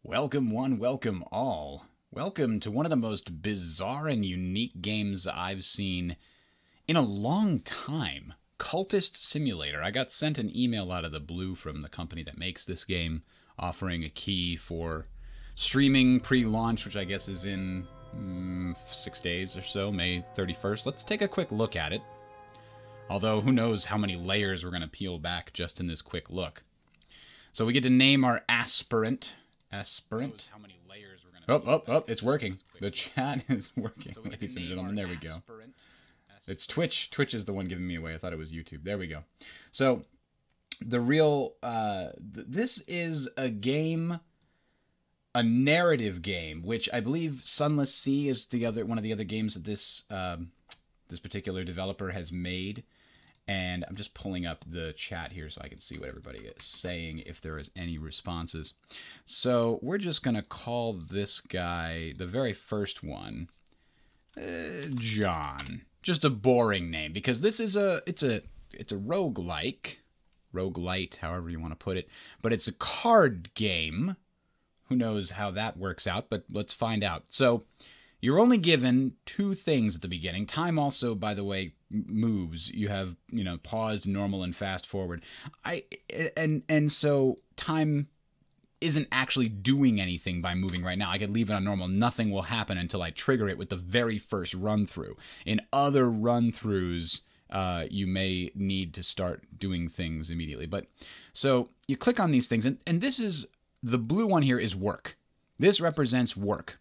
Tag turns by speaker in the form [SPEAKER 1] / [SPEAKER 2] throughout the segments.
[SPEAKER 1] Welcome one, welcome all. Welcome to one of the most bizarre and unique games I've seen in a long time. Cultist Simulator. I got sent an email out of the blue from the company that makes this game, offering a key for streaming pre-launch, which I guess is in 6 days or so, May 31st. Let's take a quick look at it. Although, who knows how many layers we're going to peel back just in this quick look. So we get to name our aspirant. How many layers we're gonna it's working. The chat is working, ladies and gentlemen. There we go. It's Twitch. Twitch is the one giving me away. I thought it was YouTube. There we go. So, the real... this is a game... a narrative game, which I believe Sunless Sea is one of the other games that this particular developer has made. And I'm just pulling up the chat here so I can see what everybody is saying, if there is any responses. So we're just going to call this guy, the very first one, John. Just a boring name, because this is it's a roguelike, however you want to put it. But it's a card game. Who knows how that works out, but let's find out. So you're only given two things at the beginning. Time also, by the way, moves. You have, paused, normal, and fast forward. And so time isn't actually doing anything by moving right now. I could leave it on normal. Nothing will happen until I trigger it with the very first run through. In other run throughs, you may need to start doing things immediately. But so you click on these things, and this is the blue one here is work. This represents work.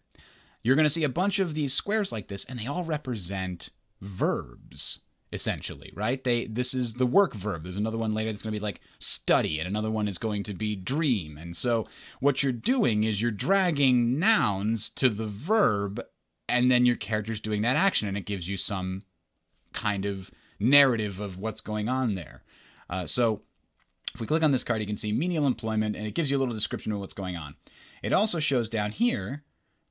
[SPEAKER 1] You're going to see a bunch of these squares like this, and they all represent verbs, essentially, right? This is the work verb. There's another one later that's going to be like study, and another one is going to be dream. And so what you're doing is you're dragging nouns to the verb, and then your character's doing that action, and it gives you some kind of narrative of what's going on there. So if we click on this card, you can see menial employment, and it gives you a little description of what's going on. It also shows down here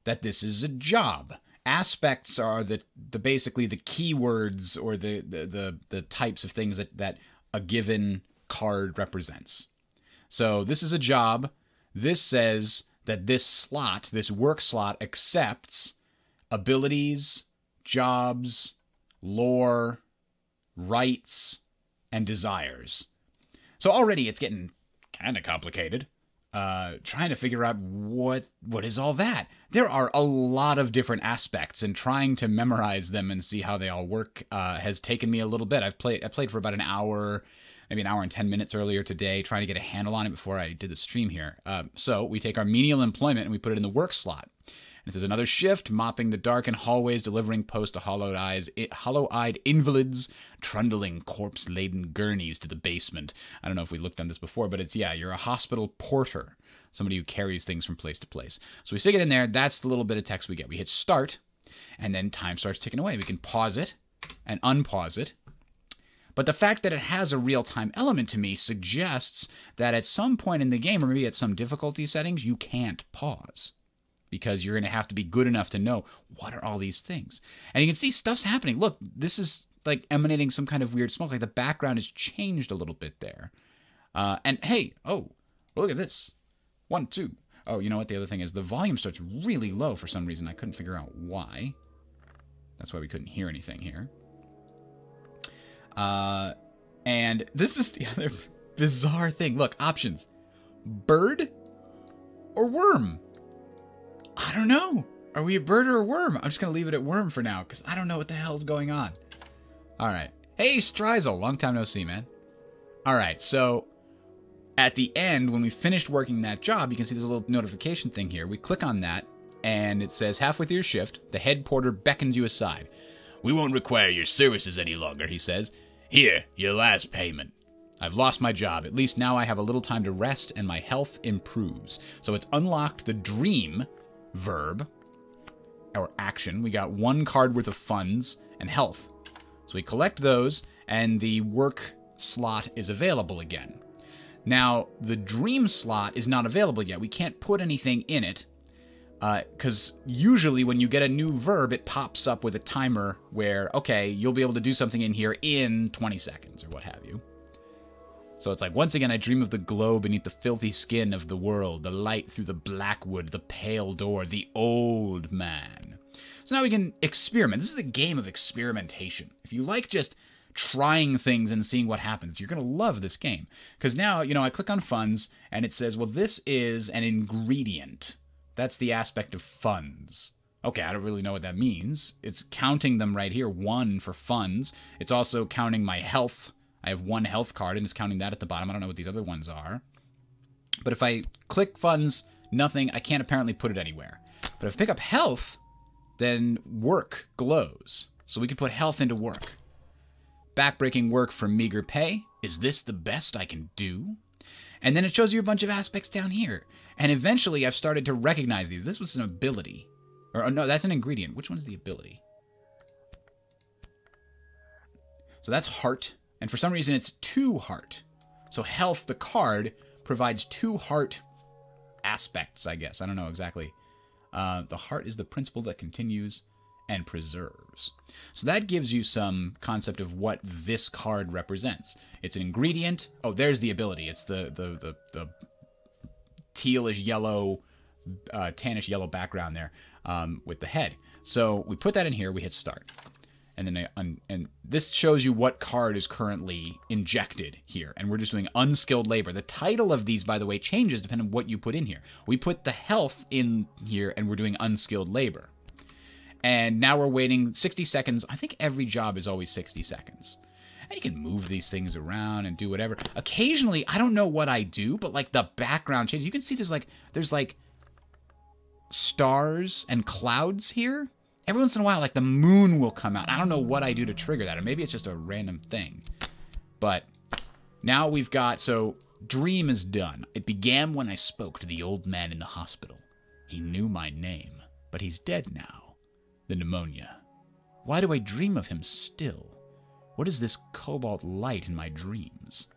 [SPEAKER 1] that this is a job. Aspects are basically the keywords or the types of things that a given card represents. So this is a job. This says that this work slot, accepts abilities, jobs, lore, rights, and desires. So already it's getting kind of complicated. Trying to figure out what is all that. There are a lot of different aspects, and trying to memorize them and see how they all work has taken me a little bit. I played for about an hour, maybe an hour and 10 minutes earlier today, trying to get a handle on it before I did the stream here. So we take our menial employment and we put it in the work slot. And it says another shift, mopping the darkened hallways, delivering post to hollow-eyed invalids, trundling corpse-laden gurneys to the basement. I don't know if we looked on this before, but you're a hospital porter, somebody who carries things from place to place. So we stick it in there. That's the little bit of text we get. We hit start, and then time starts ticking away. We can pause it and unpause it. But the fact that it has a real-time element to me suggests that at some point in the game, or maybe at some difficulty settings, you can't pause, because you're going to have to be good enough to know what are all these things. And you can see stuff's happening. Look, this is like emanating some kind of weird smoke. Like the background has changed a little bit there. And hey, look at this. 1, 2. Oh, you know what? The other thing is the volume starts really low for some reason. I couldn't figure out why. That's why we couldn't hear anything here. And this is the other bizarre thing. Look, options. Bird or worm? I don't know. Are we a bird or a worm? I'm just going to leave it at worm for now, because I don't know what the hell's going on. All right. Hey, Strizel. Long time no see, man. All right. So at the end, when we finished working that job, you can see there's a little notification thing here. We click on that, and it says, halfway through your shift, the head porter beckons you aside. "We won't require your services any longer," he says. "Here, your last payment. I've lost my job. At least now I have a little time to rest, and my health improves." So it's unlocked the dream verb or action. We got 1 card worth of funds and health. So we collect those, and the work slot is available again. Now, the dream slot is not available yet. We can't put anything in it, because usually when you get a new verb, it pops up with a timer where, okay, you'll be able to do something in here in 20 seconds or what have you. So it's like, once again, I dream of the glow beneath the filthy skin of the world, the light through the black wood, the pale door, the old man. So now we can experiment. This is a game of experimentation. If you like just trying things and seeing what happens, you're going to love this game. Because now, you know, I click on funds, and it says, well, this is an ingredient. That's the aspect of funds. Okay, I don't really know what that means. It's counting them right here, 1 for funds. It's also counting my health. I have 1 health card, and it's counting that at the bottom. I don't know what these other ones are. But if I click funds, nothing, I can't apparently put it anywhere. But if I pick up health, then work glows. So we can put health into work. Backbreaking work for meager pay. Is this the best I can do? And then it shows you a bunch of aspects down here. And eventually I've started to recognize these. This was an ability. Or no, that's an ingredient. Which one is the ability? So that's heart. And for some reason it's 2 heart. So health, the card, provides 2 heart aspects, I guess. I don't know exactly. The heart is the principle that continues and preserves. So that gives you some concept of what this card represents. It's an ingredient. Oh, there's the ability. It's the tealish yellow, tannish yellow background there with the head. So we put that in here. We hit start. And then and this shows you what card is currently injected here. And we're just doing unskilled labor. The title of these, by the way, changes depending on what you put in here. We put the health in here, and we're doing unskilled labor. And now we're waiting 60 seconds. I think every job is always 60 seconds. And you can move these things around and do whatever. Occasionally, I don't know what I do, but like the background changes. You can see there's like stars and clouds here. Every once in a while, like the moon will come out. I don't know what I do to trigger that, or maybe it's just a random thing. But now we've got, so dream is done. It began when I spoke to the old man in the hospital. He knew my name, but he's dead now. The pneumonia. Why do I dream of him still? What is this cobalt light in my dreams?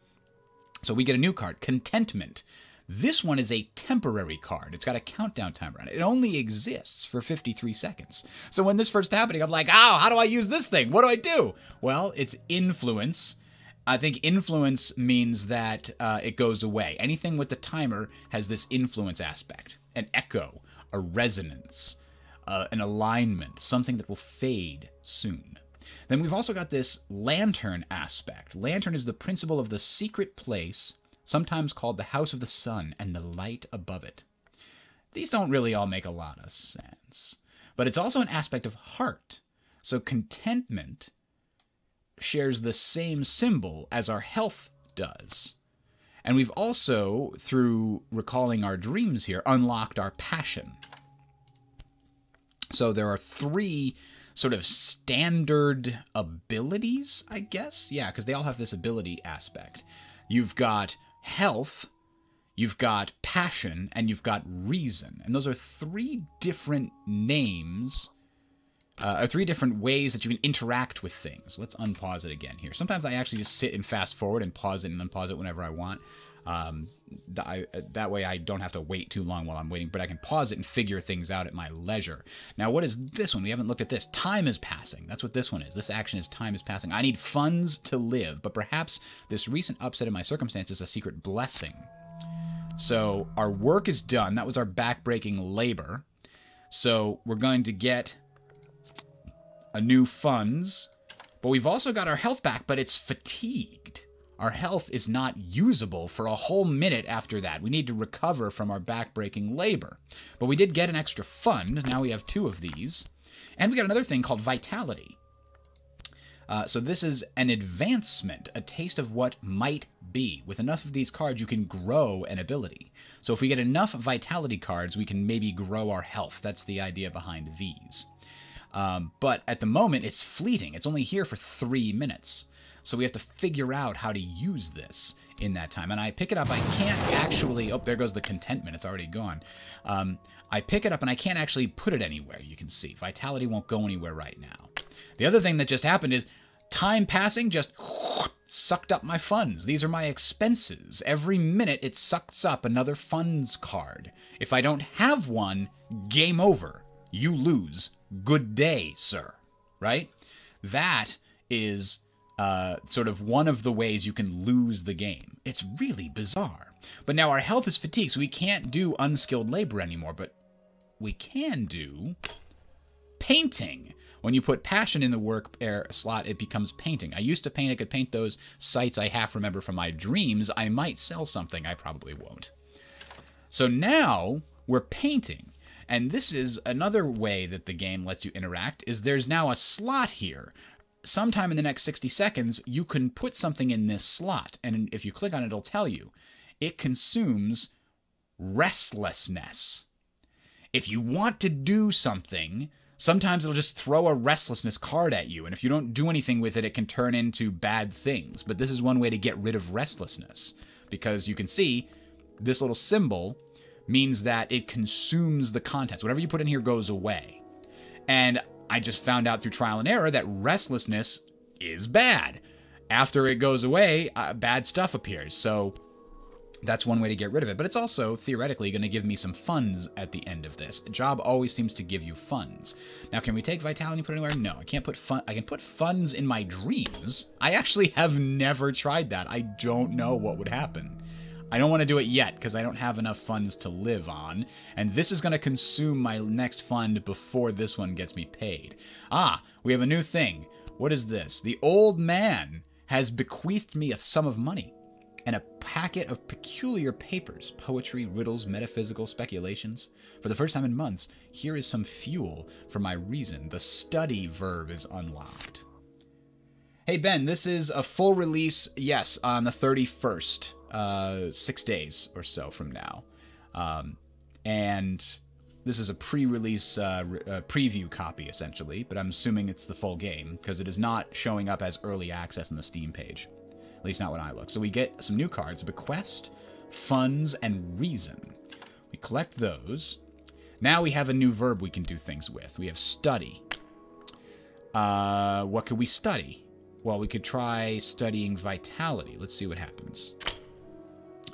[SPEAKER 1] So we get a new card, Contentment. This one is a temporary card. It's got a countdown timer on it. It only exists for 53 seconds. So when this first happening, I'm like, oh, how do I use this thing? What do I do? Well, it's influence. I think influence means that it goes away. Anything with the timer has this influence aspect. An echo, a resonance, an alignment, something that will fade soon. Then we've also got this lantern aspect. Lantern is the principle of the secret place, sometimes called the House of the Sun, and the light above it. These don't really all make a lot of sense. But it's also an aspect of heart. So contentment shares the same symbol as our health does. And we've also, through recalling our dreams here, unlocked our passion. So there are 3 sort of standard abilities, I guess? Yeah, because they all have this ability aspect. You've got health, you've got passion, and you've got reason. And those are 3 different names, or 3 different ways that you can interact with things. Let's unpause it again here. Sometimes I actually just sit and fast forward and pause it and unpause it whenever I want. That way I don't have to wait too long while I'm waiting, but I can pause it and figure things out at my leisure. Now, what is this one? We haven't looked at this. Time is passing. That's what this one is. This action is time is passing. I need funds to live, but perhaps this recent upset in my circumstance is a secret blessing. So our work is done. That was our backbreaking labor. So we're going to get a new funds, but we've also got our health back, but it's fatigued. Our health is not usable for a whole minute after that. We need to recover from our backbreaking labor. But we did get an extra fund. Now we have 2 of these. And we got another thing called Vitality. So this is an advancement, a taste of what might be. With enough of these cards, you can grow an ability. So if we get enough Vitality cards, we can maybe grow our health. That's the idea behind these. But at the moment, it's fleeting. It's only here for 3 minutes. So we have to figure out how to use this in that time. And I pick it up. I can't actually... Oh, there goes the contentment. It's already gone. I pick it up, and I can't actually put it anywhere, you can see. Vitality won't go anywhere right now. The other thing that just happened is time passing just sucked up my funds. These are my expenses. Every minute, it sucks up another funds card. If I don't have one, game over. You lose. Good day, sir. Right? That is sort of one of the ways you can lose the game. It's really bizarre. But now our health is fatigued, so we can't do unskilled labor anymore, but we can do painting. When you put passion in the work slot, it becomes painting. I used to paint. I could paint those sites I half remember from my dreams. I might sell something. I probably won't. So now we're painting. And this is another way that the game lets you interact, is there's now a slot here. Sometime in the next 60 seconds, you can put something in this slot. And if you click on it, it'll tell you. It consumes restlessness. If you want to do something, sometimes it'll just throw a restlessness card at you, and if you don't do anything with it, it can turn into bad things. But this is one way to get rid of restlessness, because you can see this little symbol means that it consumes the contents. Whatever you put in here goes away. And I just found out through trial and error that restlessness is bad. After it goes away, bad stuff appears. So that's one way to get rid of it. But it's also, theoretically, going to give me some funds at the end of this. A job always seems to give you funds. Now, can we take vitality and put it anywhere? No, I can't put I can put funds in my dreams. I actually have never tried that. I don't know what would happen. I don't want to do it yet because I don't have enough funds to live on. And this is going to consume my next fund before this one gets me paid. Ah, we have a new thing. What is this? The old man has bequeathed me a sum of money and a packet of peculiar papers, poetry, riddles, metaphysical speculations. For the first time in months, here is some fuel for my reason. The study verb is unlocked. Hey, Ben, this is a full release, yes, on the 31st, 6 days or so from now. And this is a pre-release preview copy, essentially, but I'm assuming it's the full game, because it is not showing up as early access on the Steam page. At least not when I look. So we get some new cards: Bequest, Funds, and Reason. We collect those. Now we have a new verb we can do things with. We have Study. What could we study? Well, we could try studying Vitality. Let's see what happens.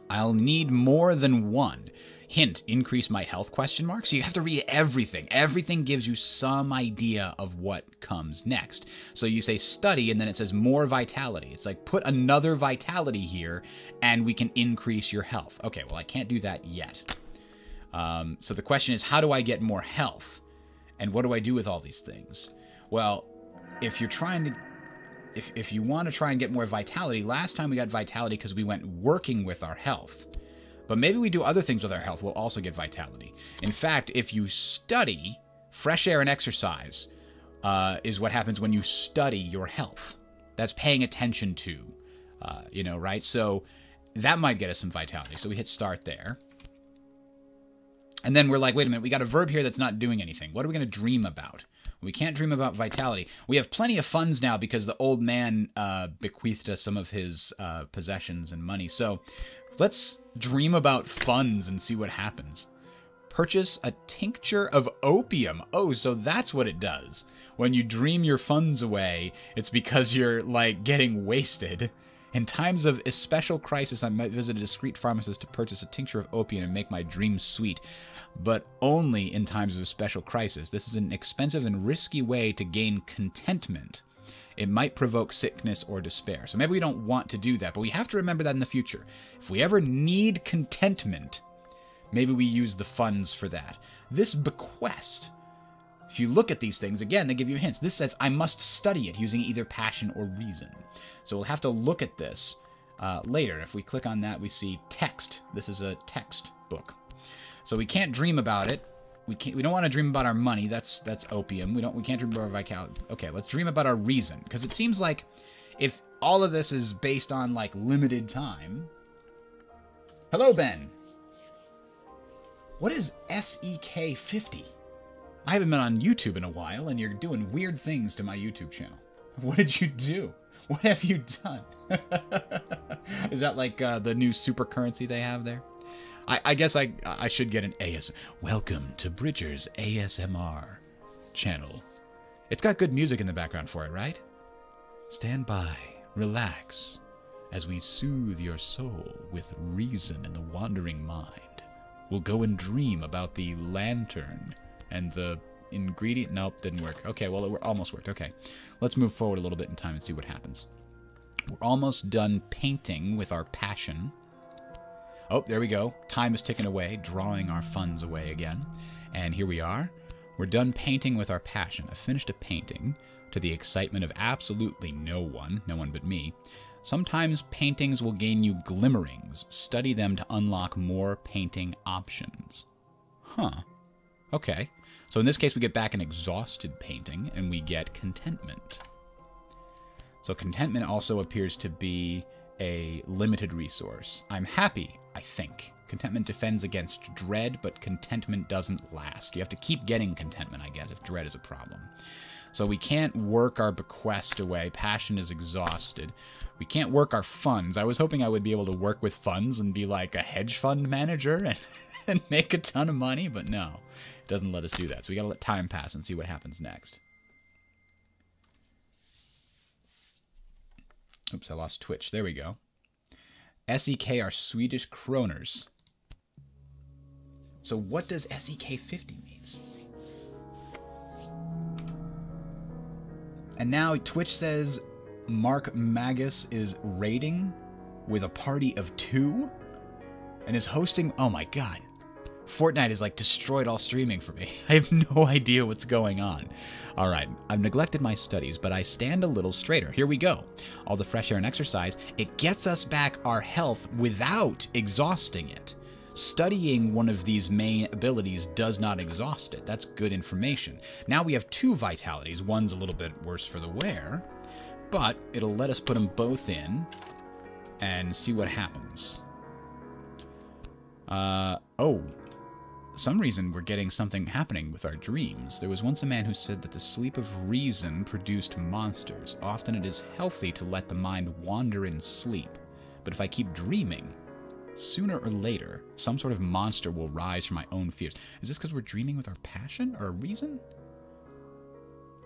[SPEAKER 1] I'll need more than one. Hint, increase my health, question mark. So you have to read everything. Everything gives you some idea of what comes next. So you say study, and then it says more vitality. It's like, put another vitality here, and we can increase your health. Okay, well, I can't do that yet. So the question is, how do I get more health? And what do I do with all these things? Well, if you're trying to... If you want to try and get more vitality, last time we got vitality because we went working with our health. But maybe we do other things with our health, we'll also get vitality. In fact, if you study, fresh air and exercise is what happens when you study your health. That's paying attention to, right? So that might get us some vitality. So we hit start there. And then we're like, wait a minute, we got a verb here that's not doing anything. What are we going to dream about? We can't dream about vitality. We have plenty of funds now because the old man bequeathed us some of his possessions and money. So let's dream about funds and see what happens. Purchase a tincture of opium. Oh, so that's what it does. When you dream your funds away, it's because you're, like, getting wasted. In times of especial crisis, I might visit a discreet pharmacist to purchase a tincture of opium and make my dreams sweet. But only in times of a special crisis. This is an expensive and risky way to gain contentment. It might provoke sickness or despair. So maybe we don't want to do that, but we have to remember that in the future. If we ever need contentment, maybe we use the funds for that. This bequest, if you look at these things, again, they give you hints. This says I must study it using either passion or reason. So we'll have to look at this later. If we click on that, we see text. This is a text book. So we can't dream about it. We don't want to dream about our money. That's opium. We can't dream about our vitality. Okay, let's dream about our reason, because it seems like if all of this is based on like limited time. Hello, Ben. What is SEK 50? I haven't been on YouTube in a while, and you're doing weird things to my YouTube channel. What did you do? What have you done? Is that like the new super currency they have there? I guess I should get an AS. Welcome to Bridger's ASMR channel. It's got good music in the background for it, right? Stand by, relax, as we soothe your soul with reason and the wandering mind. We'll go and dream about the lantern and the ingredient. Nope, didn't work. Okay, well, it almost worked. Okay, let's move forward a little bit in time and see what happens. We're almost done painting with our passion. Oh, there we go. Time is ticking away, drawing our funds away again. And here we are. We're done painting with our passion. I finished a painting to the excitement of absolutely no one but me. Sometimes paintings will gain you glimmerings. Study them to unlock more painting options. Huh. Okay. So in this case, we get back an exhausted painting, and we get contentment. So contentment also appears to be a limited resource. I'm happy, I think. Contentment defends against dread, but contentment doesn't last. You have to keep getting contentment, I guess, if dread is a problem. So we can't work our bequest away. Passion is exhausted. We can't work our funds. I was hoping I would be able to work with funds and be like a hedge fund manager and make a ton of money, but no. It doesn't let us do that. So we gotta let time pass and see what happens next. Oops, I lost Twitch. There we go. SEK are Swedish kroners. So what does SEK 50 means? And now Twitch says Mark Magus is raiding with a party of 2 and is hosting. Oh my god. Fortnite has like destroyed all streaming for me. I have no idea what's going on. All right, I've neglected my studies, but I stand a little straighter. Here we go. All the fresh air and exercise, it gets us back our health without exhausting it. Studying one of these main abilities does not exhaust it. That's good information. Now we have 2 vitalities. One's a little bit worse for the wear, but it'll let us put them both in and see what happens. Oh. Some reason we're getting something happening with our dreams. There was once a man who said that the sleep of reason produced monsters. Often it is healthy to let the mind wander in sleep. But if I keep dreaming, sooner or later, some sort of monster will rise from my own fears. Is this because we're dreaming with our passion or reason?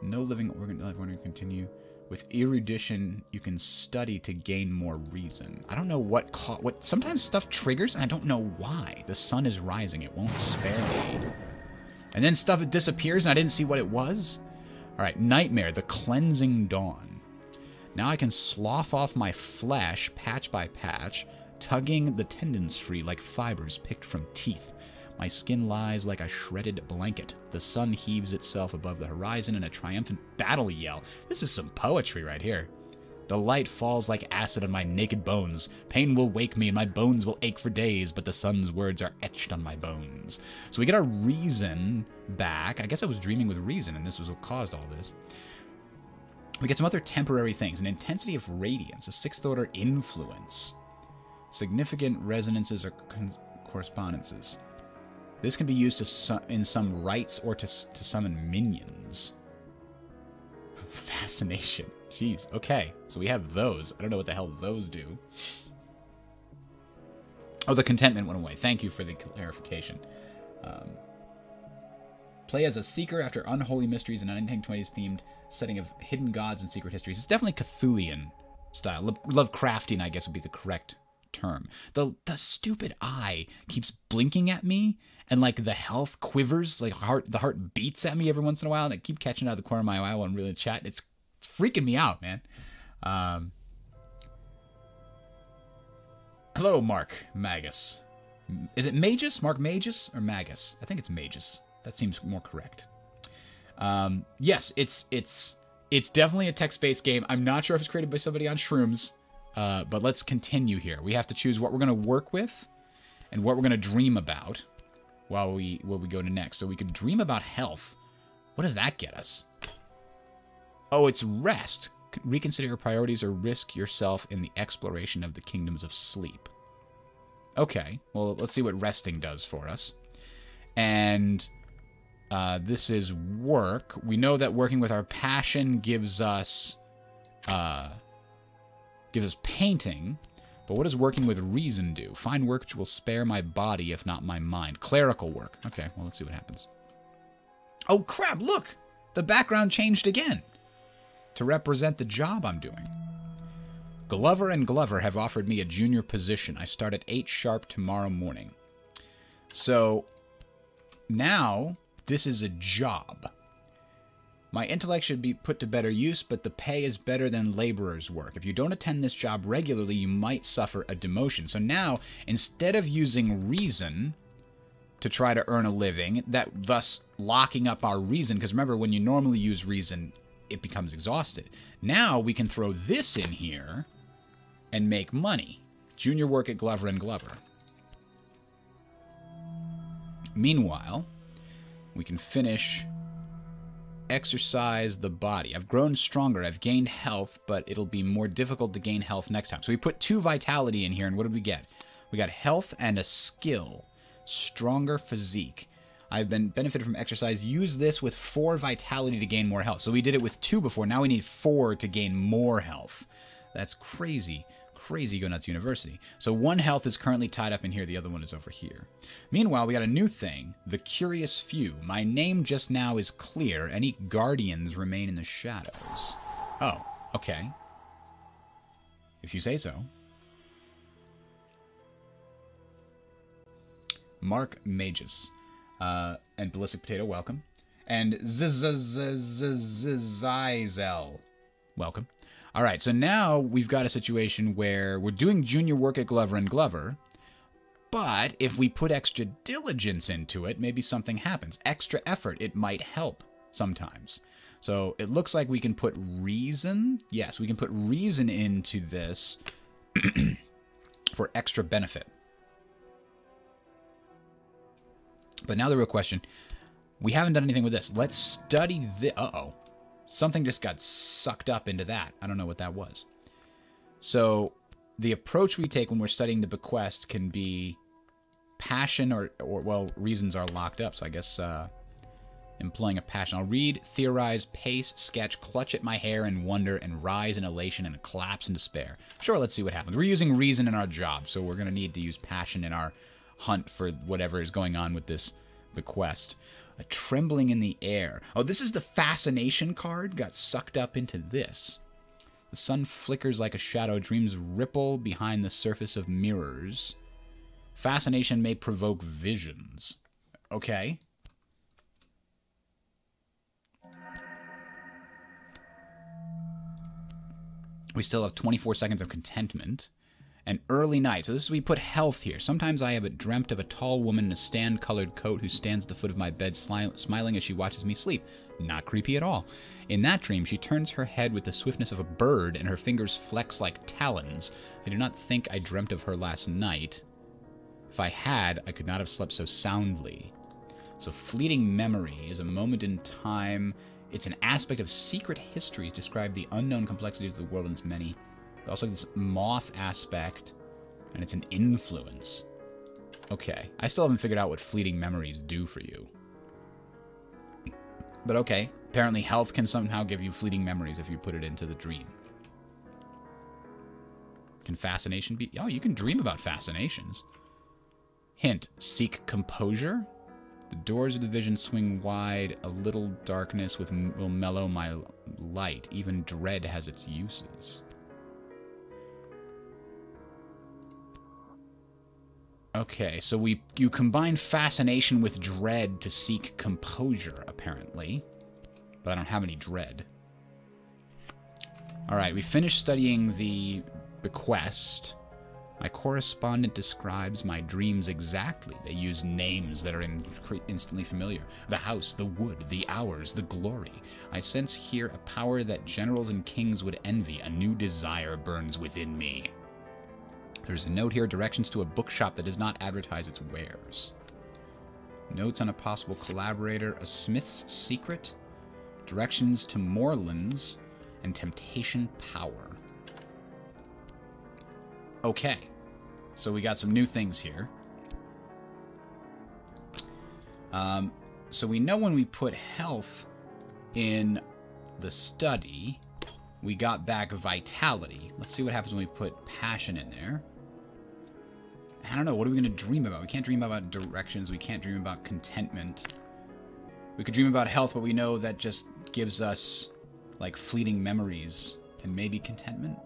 [SPEAKER 1] No living organ can continue. With erudition, you can study to gain more reason. I don't know what sometimes stuff triggers, and I don't know why. The sun is rising. It won't spare me. And then stuff disappears, and I didn't see what it was. All right, nightmare, the cleansing dawn. Now I can slough off my flesh, patch by patch, tugging the tendons free like fibers picked from teeth. My skin lies like a shredded blanket. The sun heaves itself above the horizon in a triumphant battle yell. This is some poetry right here. The light falls like acid on my naked bones. Pain will wake me and my bones will ache for days, but the sun's words are etched on my bones. So we get our reason back. I guess I was dreaming with reason, and this was what caused all this. We get some other temporary things. An intensity of radiance, a 6th order influence. Significant resonances or correspondences. This can be used in some rites or to summon minions. Fascination. Jeez. Okay, so we have those. I don't know what the hell those do. Oh, the contentment went away. Thank you for the clarification. Play as a seeker after unholy mysteries and 1920s themed setting of hidden gods and secret histories. It's definitely Cthulhian style. Lovecraftian, I guess, would be the correct term. The stupid eye keeps blinking at me, and like the health quivers, like the heart beats at me every once in a while, and I keep catching out of the corner of my eye while I'm really chatting. It's freaking me out, man. Hello, Mark Magus. Is it Magus? Mark Magus or Magus? I think it's Magus. That seems more correct. Yes, it's definitely a text-based game. I'm not sure if it's created by somebody on shrooms. But let's continue here. We have to choose what we're going to work with and what we're going to dream about while we go to next. So we could dream about health. What does that get us? Oh, it's rest. Reconsider your priorities or risk yourself in the exploration of the kingdoms of sleep. Okay, well, let's see what resting does for us. And this is work. We know that working with our passion gives us painting, but what does working with reason do? Find work which will spare my body, if not my mind. Clerical work. Okay, well, let's see what happens. Oh, crap, look! The background changed again to represent the job I'm doing. Glover and Glover have offered me a junior position. I start at 8 sharp tomorrow morning. So, now, this is a job. My intellect should be put to better use, but the pay is better than laborer's work. If you don't attend this job regularly, you might suffer a demotion. So now, instead of using reason to try to earn a living, thus locking up our reason, because remember, when you normally use reason, it becomes exhausted. Now we can throw this in here and make money. Junior work at Glover and Glover. Meanwhile, we can finish exercise the body. I've grown stronger. I've gained health, but it'll be more difficult to gain health next time. So we put 2 vitality in here, and what did we get? We got health and a skill. Stronger physique. I've been benefited from exercise. Use this with 4 vitality to gain more health. So we did it with 2 before. Now we need 4 to gain more health. That's crazy. Crazy Go Nuts University. So 1 health is currently tied up in here. The other one is over here. Meanwhile, we got a new thing. The Curious Few. My name just now is clear. Any guardians remain in the shadows. Oh, okay. If you say so. Mark Magus. And Ballistic Potato, welcome. And Zizel, welcome. All right, so now we've got a situation where we're doing junior work at Glover and Glover, but if we put extra diligence into it, maybe something happens. Extra effort, it might help sometimes. So it looks like we can put reason. Yes, we can put reason into this for extra benefit. But now the real question, we haven't done anything with this. Let's study this. Uh-oh. Something just got sucked up into that. I don't know what that was. So the approach we take when we're studying the bequest can be passion or well, reasons are locked up. So I guess employing a passion. I'll read, theorize, pace, sketch, clutch at my hair and wonder, and rise in elation and collapse in despair. Sure, let's see what happens. We're using reason in our job, so we're going to need to use passion in our hunt for whatever is going on with this bequest. A trembling in the air. Oh, this is the fascination card. Got sucked up into this. The sun flickers like a shadow. Dreams ripple behind the surface of mirrors. Fascination may provoke visions. Okay. We still have 24 seconds of contentment. An early night. So this is, we put health here. Sometimes I have dreamt of a tall woman in a sand-colored coat who stands at the foot of my bed smiling as she watches me sleep. Not creepy at all. In that dream, she turns her head with the swiftness of a bird and her fingers flex like talons. I do not think I dreamt of her last night. If I had, I could not have slept so soundly. So fleeting memory is a moment in time. It's an aspect of secret histories describe the unknown complexities of the world and its many. Also this moth aspect, and it's an influence. Okay. I still haven't figured out what fleeting memories do for you. But okay. Apparently health can somehow give you fleeting memories if you put it into the dream. Can fascination be... Oh, you can dream about fascinations. Hint. Seek composure. The doors of the vision swing wide. A little darkness will mellow my light. Even dread has its uses. Okay, so you combine fascination with dread to seek composure, apparently. But I don't have any dread. Alright, we finished studying the bequest. My correspondent describes my dreams exactly. They use names that are instantly familiar. The house, the wood, the hours, the glory. I sense here a power that generals and kings would envy. A new desire burns within me. There's a note here, directions to a bookshop that does not advertise its wares. Notes on a possible collaborator, a smith's secret, directions to Morelands, and temptation power. Okay, so we got some new things here. So we know when we put health in the study, we got back vitality. Let's see what happens when we put passion in there. I don't know, what are we going to dream about? We can't dream about directions. We can't dream about contentment. We could dream about health, but we know that just gives us, like, fleeting memories and maybe contentment.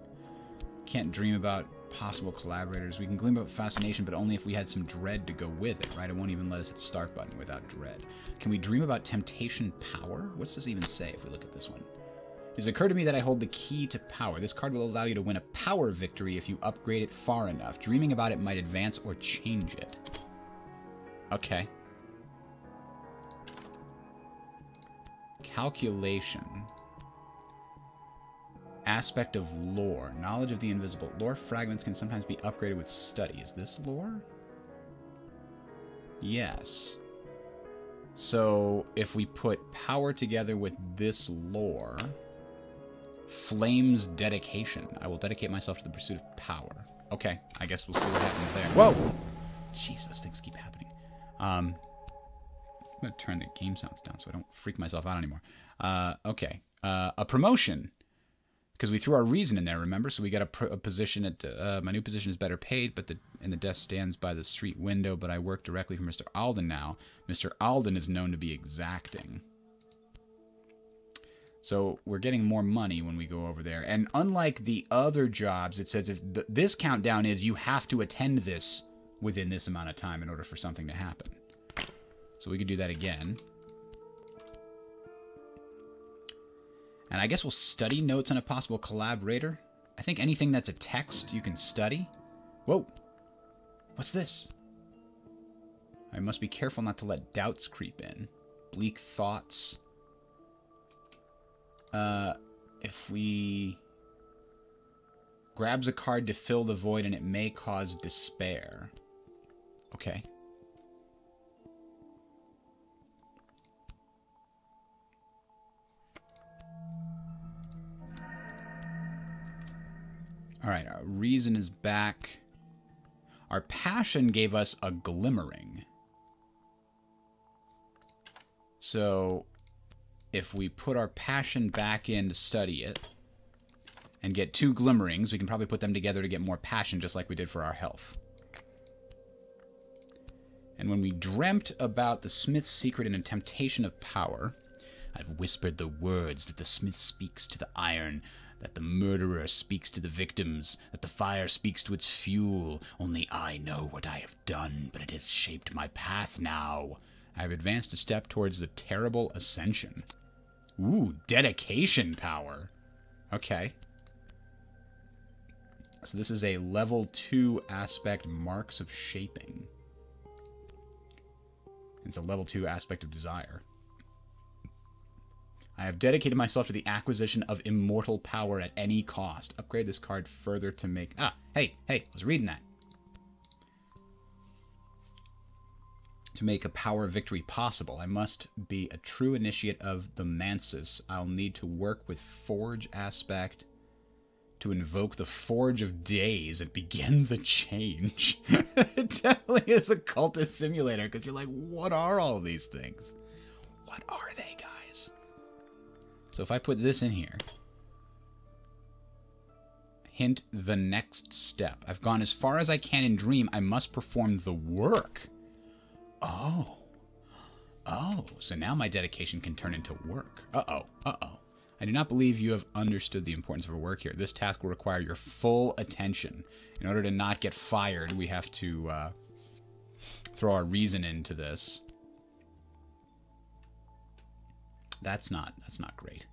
[SPEAKER 1] Can't dream about possible collaborators. We can glean about fascination, but only if we had some dread to go with it, right? It won't even let us hit the start button without dread. Can we dream about temptation power? What's this even say if we look at this one? It has occurred to me that I hold the key to power. This card will allow you to win a power victory if you upgrade it far enough. Dreaming about it might advance or change it. Okay. Calculation. Aspect of lore. Knowledge of the invisible. Lore fragments can sometimes be upgraded with study. Is this lore? Yes. So, if we put power together with this lore... Flame's dedication. I will dedicate myself to the pursuit of power. Okay, I guess we'll see what happens there. Whoa! Jesus, things keep happening. I'm going to turn the game sounds down so I don't freak myself out anymore. Okay. A promotion. Because we threw our reason in there, remember? So we got a position at... my new position is better paid, but and the desk stands by the street window, but I work directly for Mr. Alden now. Mr. Alden is known to be exacting. So we're getting more money when we go over there. And unlike the other jobs, it says if this countdown is you have to attend this within this amount of time in order for something to happen. So we could do that again. And I guess we'll study notes on a possible collaborator. I think anything that's a text you can study. Whoa. What's this? I must be careful not to let doubts creep in. Bleak thoughts. If we... Grabs a card to fill the void and it may cause despair. Okay. Alright, our reason is back. Our passion gave us a glimmering. So... if we put our passion back in to study it and get 2 glimmerings, we can probably put them together to get more passion, just like we did for our health. And when we dreamt about the smith's secret in a temptation of power, I've whispered the words that the smith speaks to the iron, that the murderer speaks to the victims, that the fire speaks to its fuel. Only I know what I have done, but it has shaped my path now. I have advanced a step towards the terrible ascension. Ooh, dedication power. Okay. So this is a level 2 aspect, marks of shaping. It's a level 2 aspect of desire. I have dedicated myself to the acquisition of immortal power at any cost. Upgrade this card further to make... Ah, hey, I was reading that. To make a power victory possible, I must be a true initiate of the Mansus. I'll need to work with Forge aspect to invoke the Forge of Days and begin the change. It definitely is a Cultist Simulator, because you're like, what are all these things? What are they, guys? So if I put this in here, hint the next step. I've gone as far as I can in dream. I must perform the work. Oh. Oh, so now my dedication can turn into work. Uh-oh. I do not believe you have understood the importance of our work here. This task will require your full attention. In order to not get fired, we have to throw our reason into this. That's not great.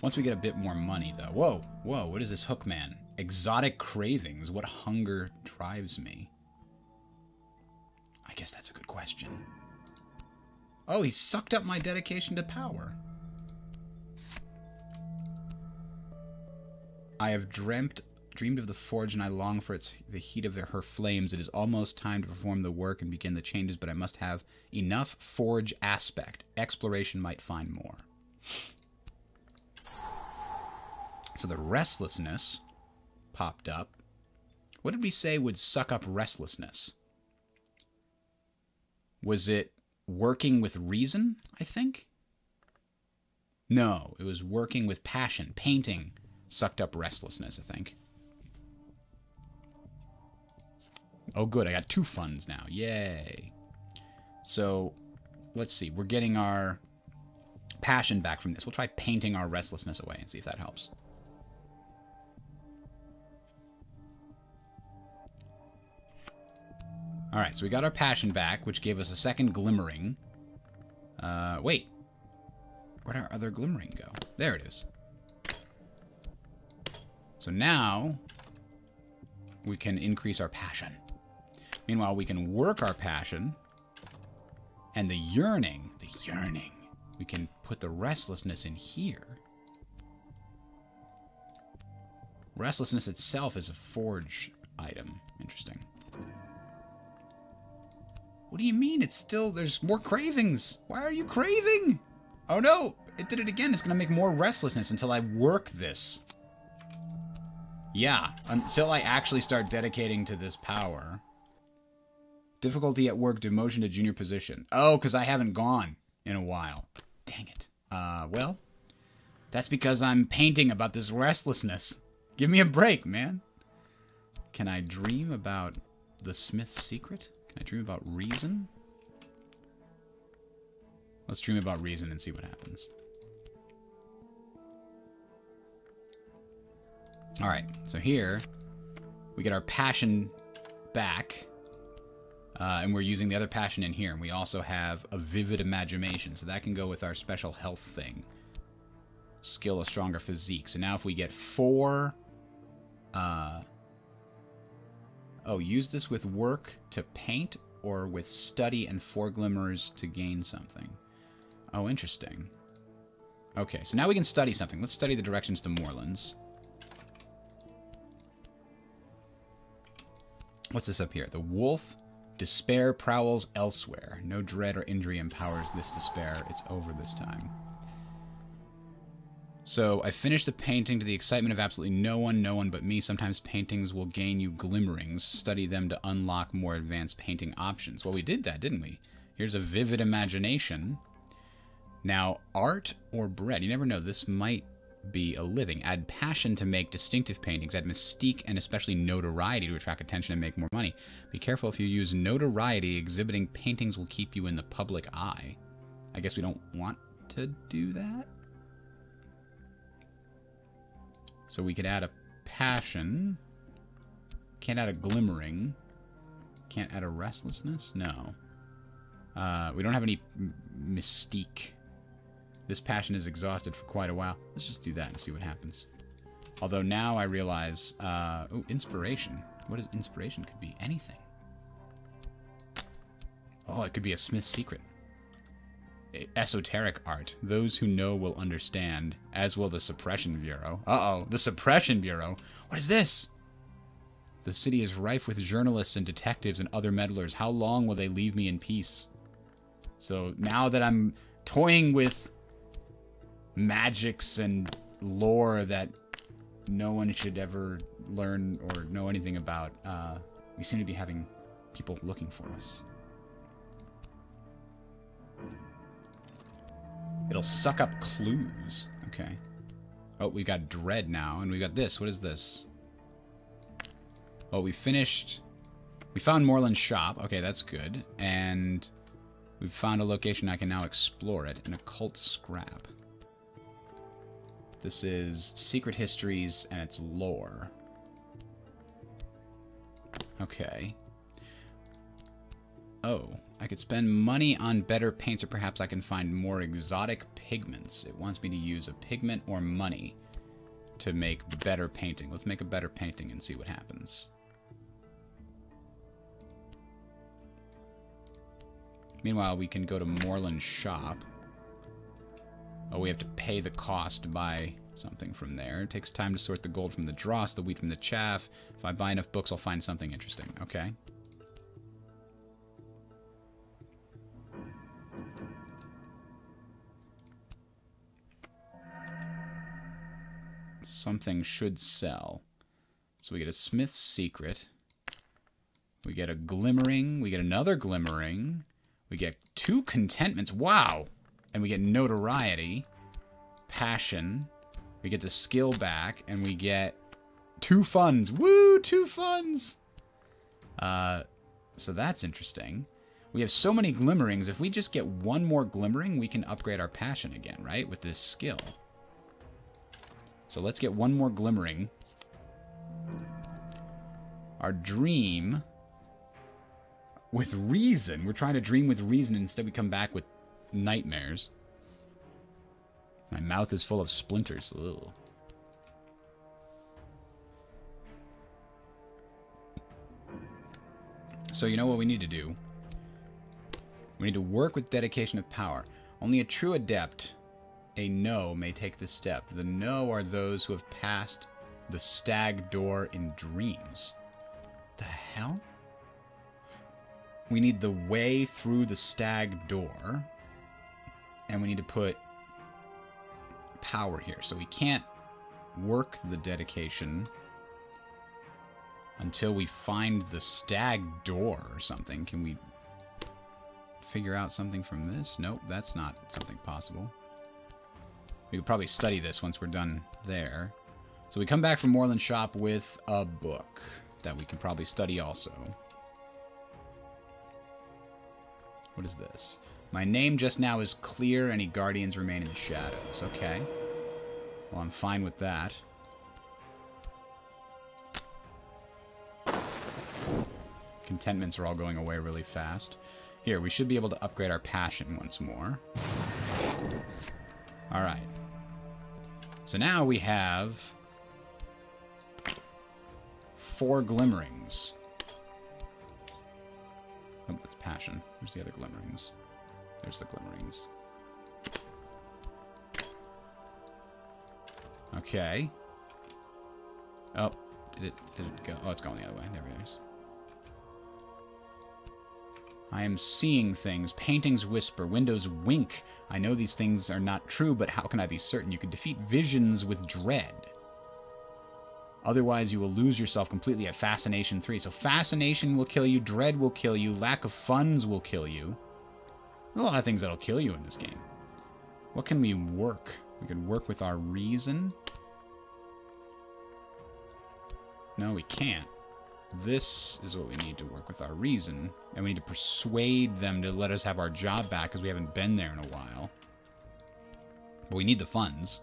[SPEAKER 1] Once we get a bit more money, though. Whoa, what is this hook man? Exotic cravings. What hunger drives me? I guess that's a good question. Oh, he sucked up my dedication to power. I have dreamed of the forge, and I long for the heat of her flames. It is almost time to perform the work and begin the changes, but I must have enough forge aspect. Exploration might find more. So the restlessness popped up. What did we say would suck up restlessness? Was it working with reason, I think? No, it was working with passion. Painting sucked up restlessness, I think. Oh, good. I got 2 funds now. Yay. So, let's see. We're getting our passion back from this. We'll try painting our restlessness away and see if that helps. Alright, so we got our passion back, which gave us a second glimmering. Wait. Where'd our other glimmering go? There it is. So now, we can increase our passion. Meanwhile, we can work our passion. And the yearning, we can put the restlessness in here. Restlessness itself is a forge item. Interesting. What do you mean? It's still... There's more cravings. Why are you craving? Oh no! It did it again. It's going to make more restlessness until I work this. Yeah. Until I actually start dedicating to this power. Difficulty at work, demotion to junior position. Oh, because I haven't gone in a while. Dang it. Well, that's because I'm painting about this restlessness. Give me a break, man. Can I dream about the Smith's secret? Can I dream about reason? Let's dream about reason and see what happens. Alright, so here we get our passion back. And we're using the other passion in here. And we also have a vivid imagination. So that can go with our special health thing. Skill, a stronger physique. So now if we get 4... oh, use this with work to paint or with study and 4 glimmers to gain something. Oh, interesting. Okay, so now we can study something. Let's study the directions to Moorlands. What's this up here? The wolf... Despair prowls elsewhere. No dread or injury empowers this despair. It's over this time. So, I finished the painting to the excitement of absolutely no one but me. Sometimes paintings will gain you glimmerings. Study them to unlock more advanced painting options. Well, we did that, didn't we? Here's a vivid imagination. Now, art or bread? You never know. This might be a living. Add passion to make distinctive paintings. Add mystique and especially notoriety to attract attention and make more money. Be careful if you use notoriety. Exhibiting paintings will keep you in the public eye. I guess we don't want to do that. So we could add a passion. Can't add a glimmering. Can't add a restlessness? No. We don't have any mystique. This passion is exhausted for quite a while. Let's just do that and see what happens. Although now I realize... oh, inspiration. What is inspiration? Could be anything. Oh, it could be a Smith's secret. Esoteric art. Those who know will understand, as will the Suppression Bureau. Uh-oh, the Suppression Bureau. What is this? The city is rife with journalists and detectives and other meddlers. How long will they leave me in peace? So now that I'm toying with magics and lore that no one should ever learn or know anything about, we seem to be having people looking for us. It'll suck up clues. Okay. Oh, we got dread now, and we got this. What is this? Oh, we finished... We found Moorland's shop. Okay, that's good. And we've found a location I can now explore it. An occult scrap. This is Secret Histories and its lore. Okay. Oh, I could spend money on better paints, or perhaps I can find more exotic pigments. It wants me to use a pigment or money to make better painting. Let's make a better painting and see what happens. Meanwhile, we can go to Moorland's shop. Oh, we have to pay the cost to buy something from there. It takes time to sort the gold from the dross, the wheat from the chaff. If I buy enough books, I'll find something interesting. Okay. Something should sell. So we get a Smith's secret. We get a glimmering. We get another glimmering. We get 2 contentments. Wow! And we get notoriety, passion, we get the skill back, and we get 2 funds. Woo! 2 funds! So that's interesting. We have so many glimmerings. If we just get 1 more glimmering, we can upgrade our passion again, right? With this skill. So let's get 1 more glimmering. Our dream... with reason. We're trying to dream with reason, and instead we come back with nightmares. My mouth is full of splinters. Ugh. So you know what we need to do? We need to work with dedication of power. Only a true adept, a no, may take this step. The no are those who have passed the stag door in dreams. The hell? We need the way through the stag door. And we need to put power here. So we can't work the dedication until we find the stag door or something. Can we figure out something from this? Nope, that's not something possible. We could probably study this once we're done there. So we come back from Moreland Shop with a book that we can probably study also. What is this? My name just now is clear. Any guardians remain in the shadows. Okay. Well, I'm fine with that. Contentments are all going away really fast. Here, we should be able to upgrade our passion once more. Alright. So now we have 4 glimmerings. Oh, that's passion. Where's the other glimmerings? There's the glimmerings. Okay. Oh, did it go? Oh, it's going the other way. There it is. I am seeing things. Paintings whisper. Windows wink. I know these things are not true, but how can I be certain? You can defeat visions with dread. Otherwise, you will lose yourself completely at Fascination 3. So Fascination will kill you. Dread will kill you. Lack of funds will kill you. There's a lot of things that'll kill you in this game. What can we work? We could work with our reason. No, we can't. This is what we need to work with our reason. And we need to persuade them to let us have our job back because we haven't been there in a while. But we need the funds.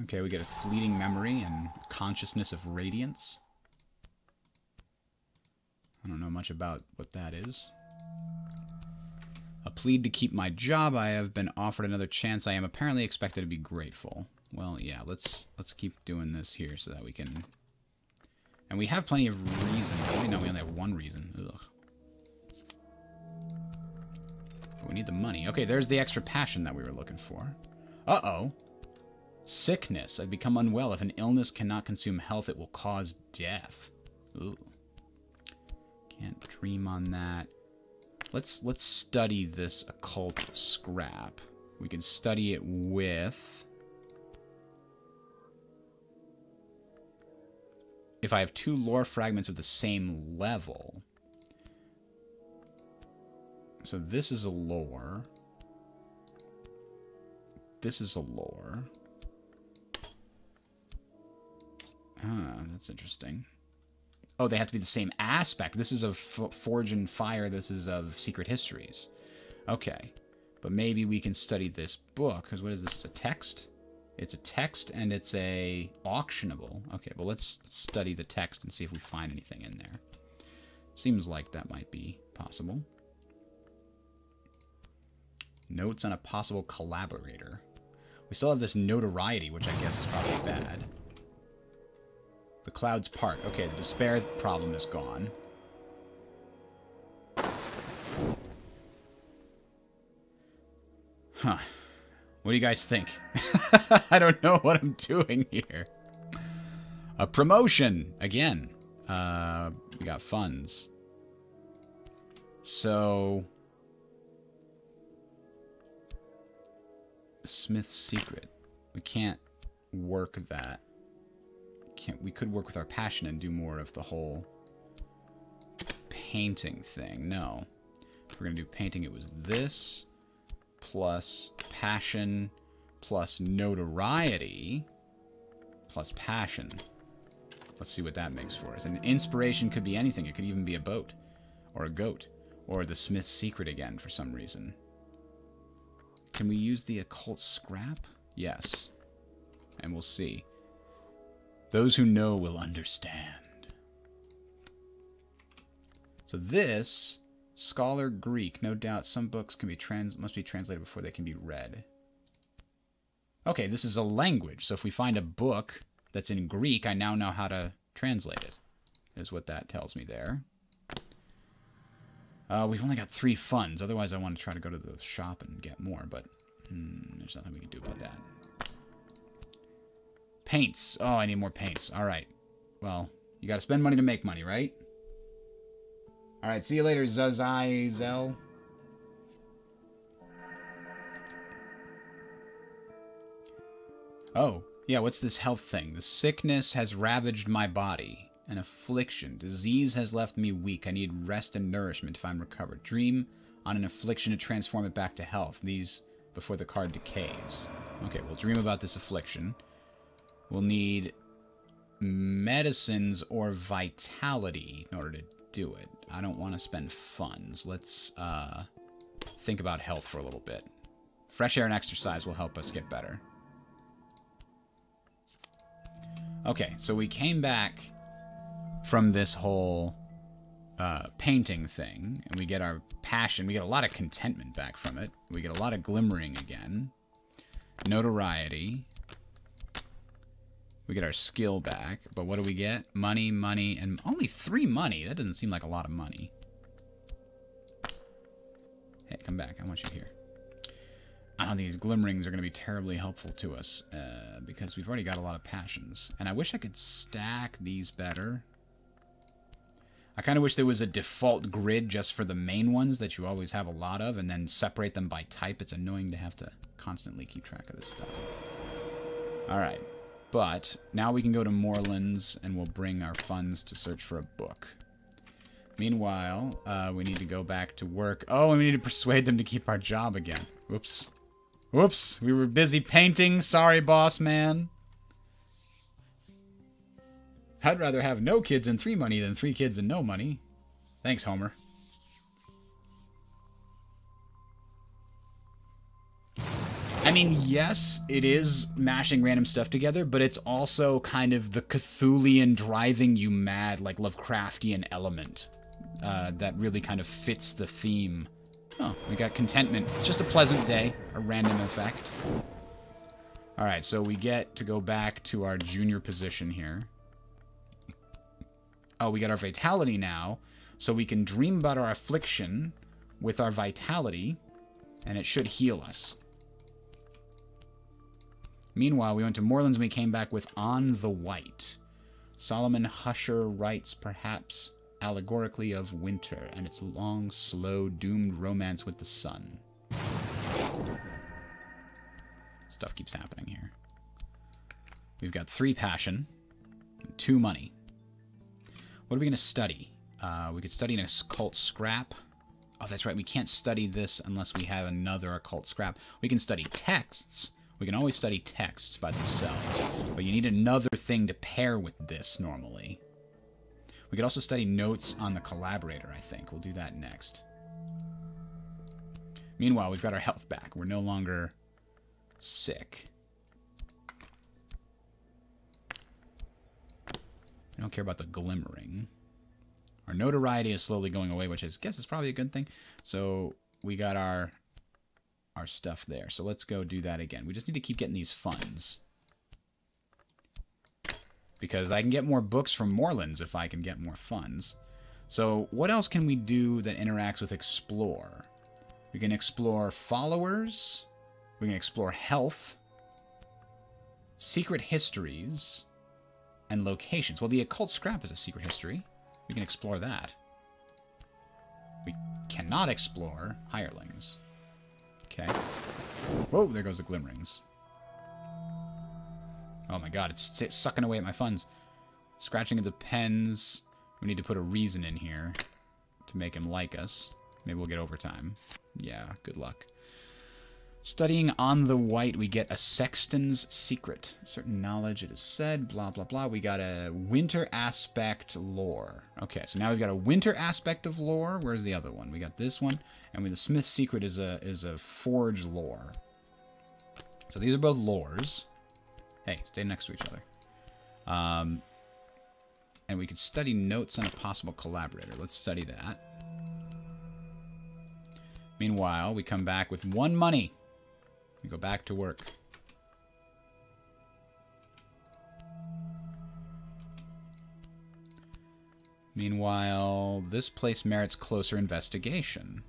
[SPEAKER 1] Okay, we get a fleeting memory and consciousness of radiance. I don't know much about what that is. A plead to keep my job. I have been offered another chance. I am apparently expected to be grateful. Well, yeah, let's keep doing this here so that we can... And we have plenty of reason. Oh, no, we only have one reason. Ugh. But we need the money. Okay, there's the extra passion that we were looking for. Uh-oh. Sickness. I've become unwell. If an illness cannot consume health, it will cause death. Ooh. Can't dream on that. Let's study this occult scrap. We can study it with... If I have 2 lore fragments of the same level. So this is a lore. This is a lore. Ah, that's interesting. Oh, they have to be the same aspect. This is of Forge and Fire. This is of Secret Histories. Okay. But maybe we can study this book. Because what is this? A text? It's a text and it's a auctionable. Okay, well, let's study the text and see if we find anything in there. Seems like that might be possible. Notes on a possible collaborator. We still have this notoriety, which I guess is probably bad. The clouds part. Okay, the despair problem is gone. Huh. What do you guys think? I don't know what I'm doing here. A promotion! Again. We got funds. So... Smith's Secret. We can't work that. We could work with our passion and do more of the whole painting thing. No. If we're going to do painting, it was this plus passion plus notoriety plus passion. Let's see what that makes for us. And inspiration could be anything. It could even be a boat or a goat or the Smith's Secret again for some reason. Can we use the occult scrap? Yes. And we'll see. Those who know will understand. So this, Scholar Greek, no doubt some books can be must be translated before they can be read. Okay, this is a language, so if we find a book that's in Greek, I now know how to translate it, is what that tells me there. We've only got 3 funds, otherwise I want to try to go to the shop and get more, but there's nothing we can do about that. Paints. Oh, I need more paints. Alright. Well, you gotta spend money to make money, right? Alright, see you later, Zazizel. Oh, yeah, what's this health thing? The sickness has ravaged my body. An affliction. Disease has left me weak. I need rest and nourishment if I'm recovered. Dream on an affliction to transform it back to health. These before the card decays. Okay, we'll dream about this affliction. We'll need medicines or vitality in order to do it. I don't want to spend funds. Let's think about health for a little bit. Fresh air and exercise will help us get better. Okay, so we came back from this whole painting thing, and we get our passion. We get a lot of contentment back from it. We get a lot of glimmering again. Notoriety. We get our skill back, but what do we get? Money, money, and only 3 money. That doesn't seem like a lot of money. Hey, come back. I want you here. I don't think these glimmerings are going to be terribly helpful to us, because we've already got a lot of passions. And I wish I could stack these better. I kind of wish there was a default grid just for the main ones that you always have a lot of, and then separate them by type. It's annoying to have to constantly keep track of this stuff. Alright. But now we can go to Moorlands, and we'll bring our funds to search for a book. Meanwhile, we need to go back to work. Oh, and we need to persuade them to keep our job again. Whoops. Whoops, we were busy painting. Sorry, boss man. I'd rather have no kids and 3 money than 3 kids and no money. Thanks, Homer. I mean, yes, it is mashing random stuff together, but it's also kind of the Cthulian driving you mad, like Lovecraftian element that really kind of fits the theme. Oh, we got contentment. It's just a pleasant day, a random effect. Alright, so we get to go back to our junior position here. Oh, we got our vitality now, so we can dream about our affliction with our vitality, and it should heal us. Meanwhile, we went to Moorlands and we came back with On the White. Solomon Husher writes, perhaps allegorically, of winter and its long, slow, doomed romance with the sun. Stuff keeps happening here. We've got 3 passion and 2 money. What are we going to study? We could study an occult scrap. Oh, that's right. We can't study this unless we have another occult scrap. We can study texts. We can always study texts by themselves. But you need another thing to pair with this normally. We could also study notes on the collaborator, I think. We'll do that next. Meanwhile, we've got our health back. We're no longer sick. I don't care about the glimmering. Our notoriety is slowly going away, which I guess is probably a good thing. So we got our stuff there. So let's go do that again. We just need to keep getting these funds. Because I can get more books from Moorlands if I can get more funds. So what else can we do that interacts with explore? We can explore followers. We can explore health. Secret histories. And locations. Well, the occult scrap is a secret history. We can explore that. We cannot explore hirelings. Okay. Whoa, there goes the glimmerings. Oh my god, it's sucking away at my funds. Scratching at the pens. We need to put a reason in here to make him like us. Maybe we'll get overtime. Yeah, good luck. Studying On the White, we get a sexton's secret. Certain knowledge, it is said, blah, blah, blah. We got a winter aspect lore. Okay, so now we've got a winter aspect of lore. Where's the other one? We got this one. And the Smith's secret is a forge lore. So these are both lores. Hey, stay next to each other. And we could study notes on a possible collaborator. Let's study that. Meanwhile, we come back with 1 money. We go back to work. Meanwhile, this place merits closer investigation.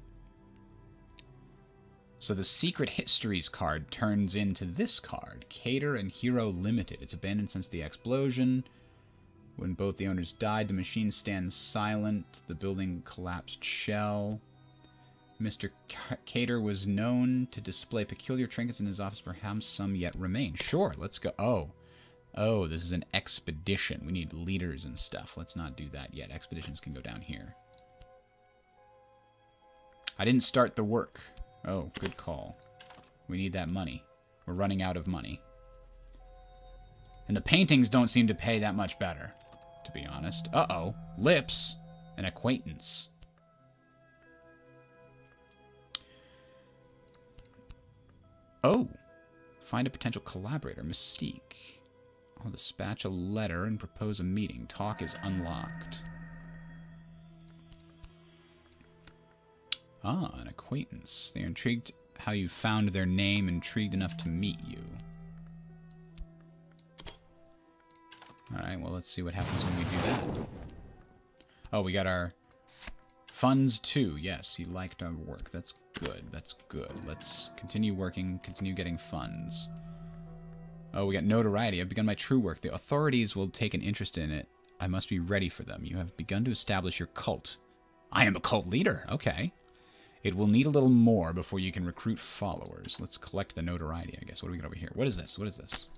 [SPEAKER 1] So the Secret Histories card turns into this card. Cater and Hero Limited. It's abandoned since the explosion. When both the owners died, the machine stands silent. The building collapsed shell. Mr. Cater was known to display peculiar trinkets in his office. Perhaps some yet remain. Sure, let's go. Oh, this is an expedition. We need leaders and stuff. Let's not do that yet. Expeditions can go down here. I didn't start the work. Oh, good call. We need that money. We're running out of money. And the paintings don't seem to pay that much better, to be honest. Uh-oh. Lips. An acquaintance. Oh. Find a potential collaborator. Mystique. I'll dispatch a letter and propose a meeting. Talk is unlocked. Ah, an acquaintance. They are intrigued how you found their name, intrigued enough to meet you. Alright, well, let's see what happens when we do that. Oh, we got our funds, too. Yes, he liked our work. That's good. That's good. Let's continue working, continue getting funds. Oh, we got notoriety. I've begun my true work. The authorities will take an interest in it. I must be ready for them. You have begun to establish your cult. I am a cult leader. Okay. It will need a little more before you can recruit followers. Let's collect the notoriety, I guess. What do we got over here? What is this? What is this?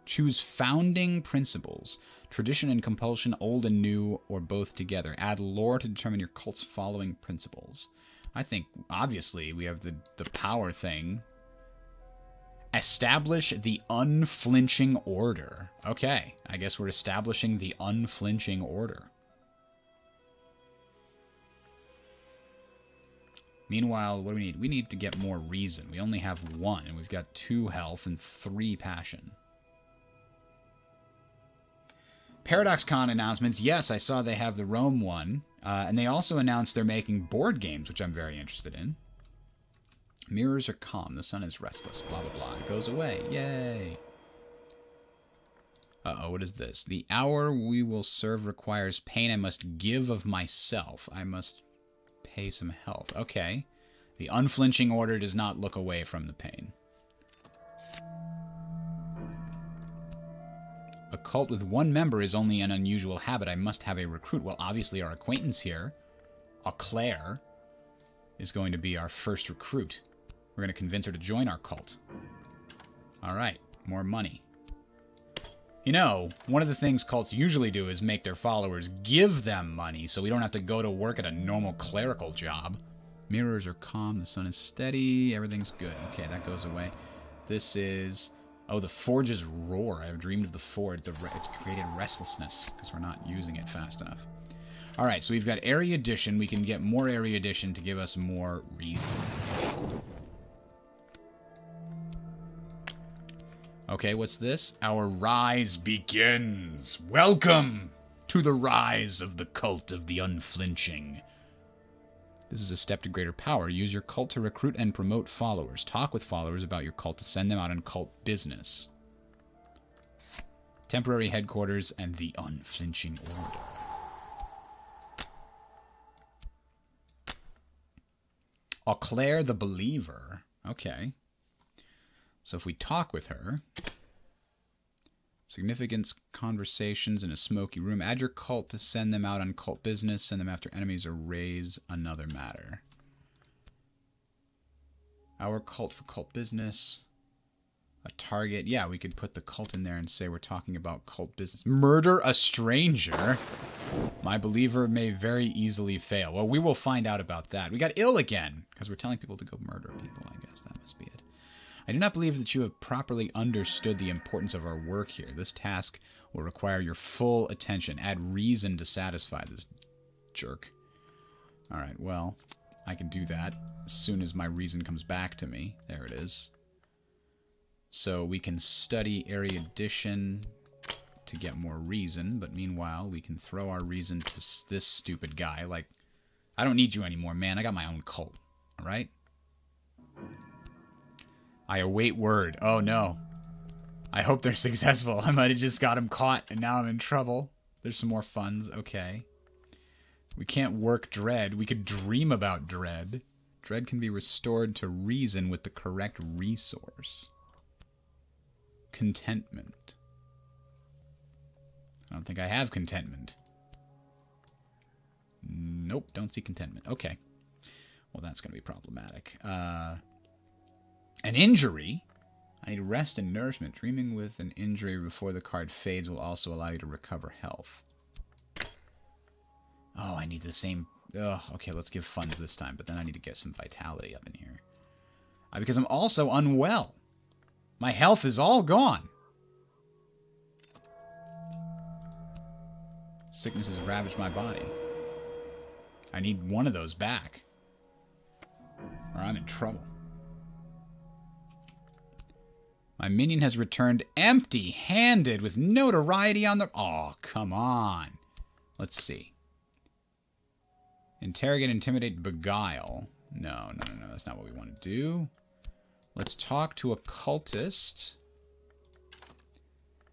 [SPEAKER 1] Choose founding principles. Tradition and compulsion, old and new, or both together. Add lore to determine your cult's following principles. I think, obviously, we have the power thing. Establish the unflinching order. Okay, I guess we're establishing the unflinching order. Meanwhile, what do we need? We need to get more reason. We only have 1, and we've got 2 health and 3 passion. ParadoxCon announcements. Yes, I saw they have the Rome one. And they also announced they're making board games, which I'm very interested in. Mirrors are calm. The sun is restless. Blah, blah, blah. It goes away. Yay. Uh-oh, what is this? The hour we will serve requires pain. I must give of myself. I must pay some health. Okay. The unflinching order does not look away from the pain. A cult with 1 member is only an unusual habit. I must have a recruit. Well, obviously our acquaintance here, Claire, is going to be our first recruit. We're going to convince her to join our cult. Alright, more money. You know, one of the things cults usually do is make their followers give them money so we don't have to go to work at a normal clerical job. Mirrors are calm, the sun is steady, everything's good. Okay, that goes away. This is... Oh, the forge's roar. I've dreamed of the forge. It's created restlessness because we're not using it fast enough. Alright, so we've got area addition. We can get more area addition to give us more reason. Okay, what's this? Our rise begins. Welcome to the rise of the cult of the unflinching. This is a step to greater power. Use your cult to recruit and promote followers. Talk with followers about your cult to send them out on cult business. Temporary headquarters and the unflinching order. Claire the Believer. Okay. So if we talk with her... Significance conversations in a smoky room. Add your cult to send them out on cult business. Send them after enemies or raise another matter. Our cult for cult business. A target. Yeah, we could put the cult in there and say we're talking about cult business. Murder a stranger. My believer may very easily fail. Well, we will find out about that. We got ill again because we're telling people to go murder people. I guess that must be it. I do not believe that you have properly understood the importance of our work here. This task will require your full attention. Add reason to satisfy this jerk. Alright, well, I can do that as soon as my reason comes back to me. There it is. So we can study area addition. to get more reason, but meanwhile, we can throw our reason to this stupid guy. Like, I don't need you anymore, man. I got my own cult. Alright? I await word. Oh, no. I hope they're successful. I might have just got him caught, and now I'm in trouble. There's some more funds. Okay. We can't work dread. We could dream about dread. Dread can be restored to reason with the correct resource. Contentment. I don't think I have contentment. Nope, don't see contentment. Okay. Well, that's going to be problematic. An injury? I need rest and nourishment. Dreaming with an injury before the card fades will also allow you to recover health. Oh, I need the same... Ugh, okay, let's give funds this time, but then I need to get some vitality up in here. Because I'm also unwell. My health is all gone. Sickness has ravaged my body. I need one of those back, or I'm in trouble. My minion has returned empty-handed with notoriety on the... Oh, come on. Let's see. Interrogate, intimidate, beguile. No, that's not what we want to do. Let's talk to a cultist.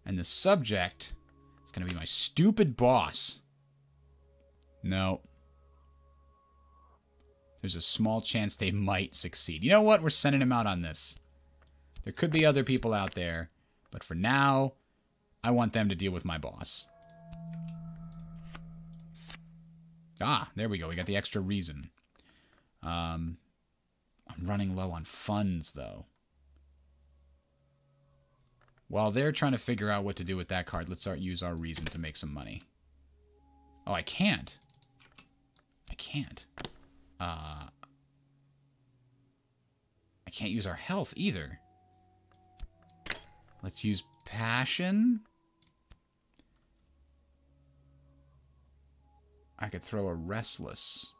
[SPEAKER 1] And the subject is going to be my stupid boss. No. There's a small chance they might succeed. You know what? We're sending him out on this. There could be other people out there, but for now, I want them to deal with my boss. Ah, there we go. We got the extra reason. I'm running low on funds, though. While they're trying to figure out what to do with that card, let's use our reason to make some money. Oh, I can't. I can't. I can't use our health, either. Let's use passion. I could throw a restless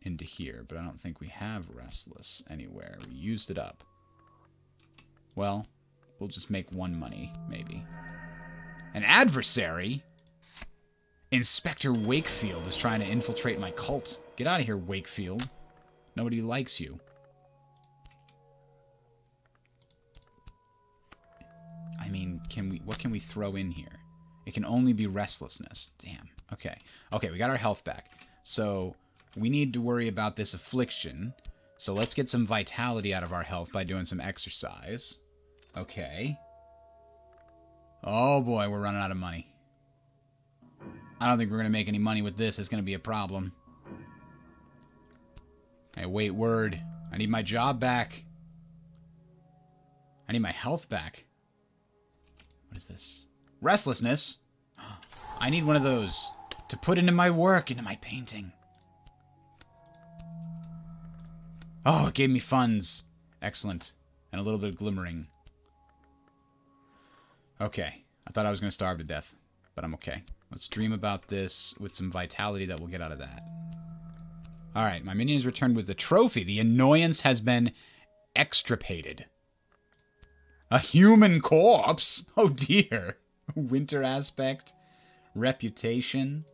[SPEAKER 1] into here, but I don't think we have restless anywhere. We used it up. Well, we'll just make one money, maybe. An adversary? Inspector Wakefield is trying to infiltrate my cult. Get out of here, Wakefield. Nobody likes you. I mean, what can we throw in here? It can only be restlessness. Damn. Okay. Okay, we got our health back. So, we need to worry about this affliction. So, let's get some vitality out of our health by doing some exercise. Okay. Oh boy, we're running out of money. I don't think we're going to make any money with this. It's going to be a problem. Hey, wait, word. I need my job back. I need my health back. What is this? Restlessness? I need one of those to put into my work, into my painting. Oh, it gave me funds. Excellent. And a little bit of glimmering. Okay. I thought I was going to starve to death, but I'm okay. Let's dream about this with some vitality that we'll get out of that. Alright, my minion is returned with the trophy. The annoyance has been extirpated. A human corpse? Oh dear. Winter aspect. Reputation.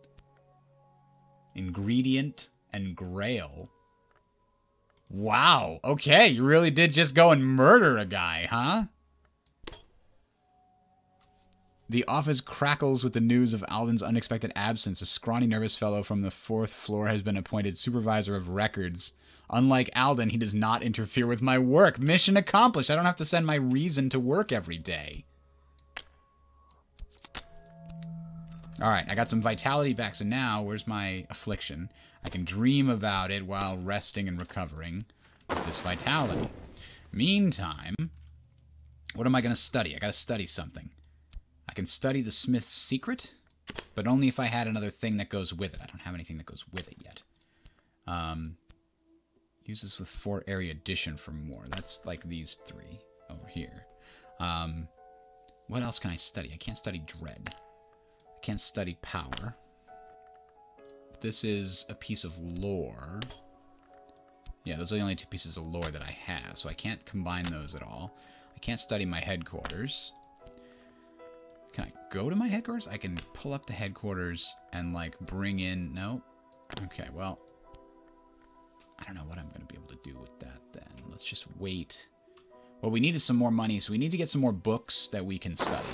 [SPEAKER 1] Ingredient. And grail. Wow. Okay, you really did just go and murder a guy, huh? The office crackles with the news of Alden's unexpected absence. A scrawny, nervous fellow from the 4th floor has been appointed supervisor of records. Unlike Alden, he does not interfere with my work. Mission accomplished. I don't have to send my reason to work every day. Alright, I got some vitality back, so now, where's my affliction? I can dream about it while resting and recovering with this vitality. Meantime, what am I going to study? I got to study something. I can study the Smith's secret, but only if I had another thing that goes with it. I don't have anything that goes with it yet. Use this with 4 area addition for more. That's like these 3 over here. What else can I study? I can't study dread. I can't study power. This is a piece of lore. Yeah, those are the only 2 pieces of lore that I have, so I can't combine those at all. I can't study my headquarters. Can I go to my headquarters? I can pull up the headquarters and, like, bring in... No? Okay, well... I don't know what I'm going to be able to do with that, then. Let's just wait. What we need is some more money, so we need to get some more books that we can study.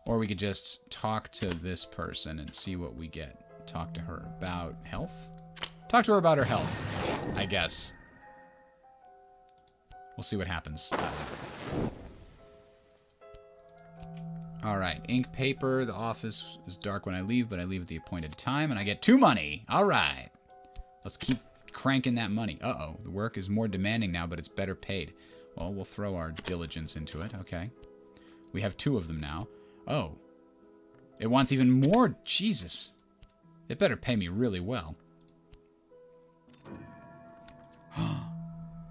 [SPEAKER 1] Or we could just talk to this person and see what we get. Talk to her about health? Talk to her about her health, I guess. We'll see what happens. Alright, ink, paper. The office is dark when I leave, but I leave at the appointed time, and I get 2 money. Alright. Let's keep cranking that money. Uh-oh, the work is more demanding now, but it's better paid. Well, we'll throw our diligence into it. Okay. We have 2 of them now. Oh. It wants even more. Jesus. It better pay me really well.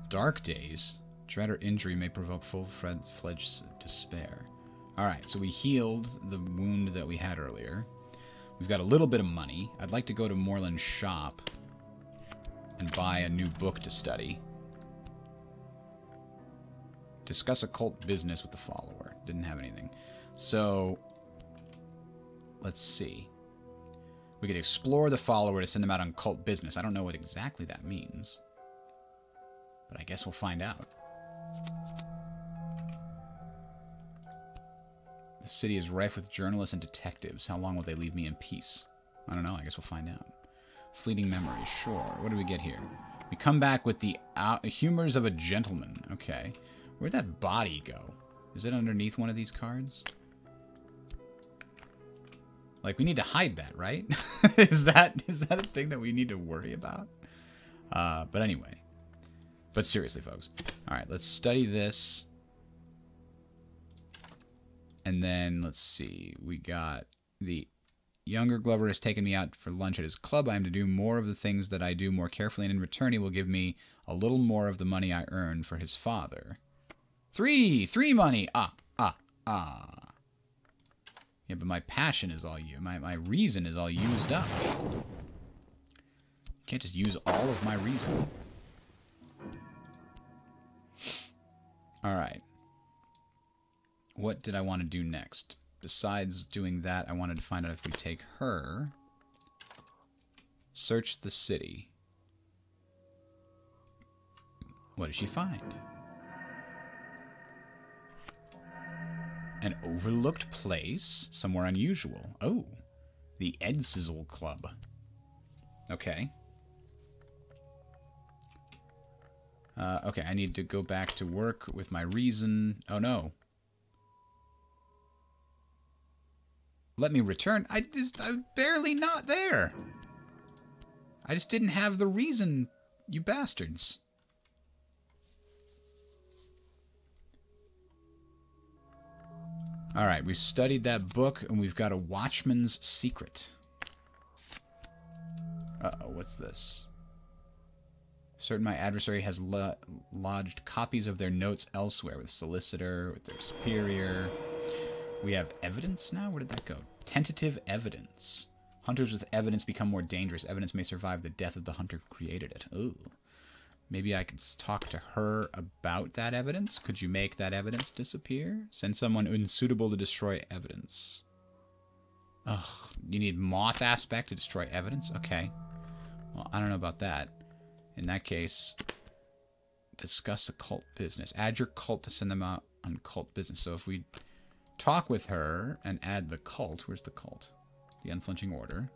[SPEAKER 1] Dark days. Dread or injury may provoke full-fledged despair. Alright, so we healed the wound that we had earlier. We've got a little bit of money. I'd like to go to Moreland's shop and buy a new book to study. Discuss occult business with the follower. Didn't have anything. So, let's see. We could explore the follower to send them out on cult business. I don't know what exactly that means. But I guess we'll find out. The city is rife with journalists and detectives. How long will they leave me in peace? I don't know. I guess we'll find out. Fleeting memories. Sure. What do we get here? We come back with the humors of a gentleman. Okay. Where'd that body go? Is it underneath one of these cards? Like, we need to hide that, right? Is that a thing that we need to worry about? But anyway. But seriously, folks. Alright, let's study this. And then, let's see. We got the younger Glover has taken me out for lunch at his club. I am to do more of the things that I do more carefully, and in return he will give me a little more of the money I earned for his father. 3 money! Ah. Yeah, but my passion is all my reason is all used up. Can't just use all of my reason. Alright. What did I want to do next? Besides doing that, I wanted to find out if we take her. Search the city. What does she find? An overlooked place? Somewhere unusual. Oh. The Ed Sizzle Club. Okay. Okay, I need to go back to work with my reason. Oh, no. Let me return. I'm barely not there. I just didn't have the reason, you bastards. Alright, we've studied that book, and we've got a Watchman's Secret. Uh-oh, what's this? Certain my adversary has lodged copies of their notes elsewhere with solicitor, with their superior. We have evidence now? Where did that go? Tentative evidence. Hunters with evidence become more dangerous. Evidence may survive the death of the hunter who created it. Ooh. Maybe I could talk to her about that evidence. Could you make that evidence disappear? Send someone unsuitable to destroy evidence. Ugh. You need moth aspect to destroy evidence? Okay. Well, I don't know about that. In that case, discuss occult business. Add your cult to send them out on cult business. So if we talk with her and add the cult. Where's the cult? The Unflinching Order.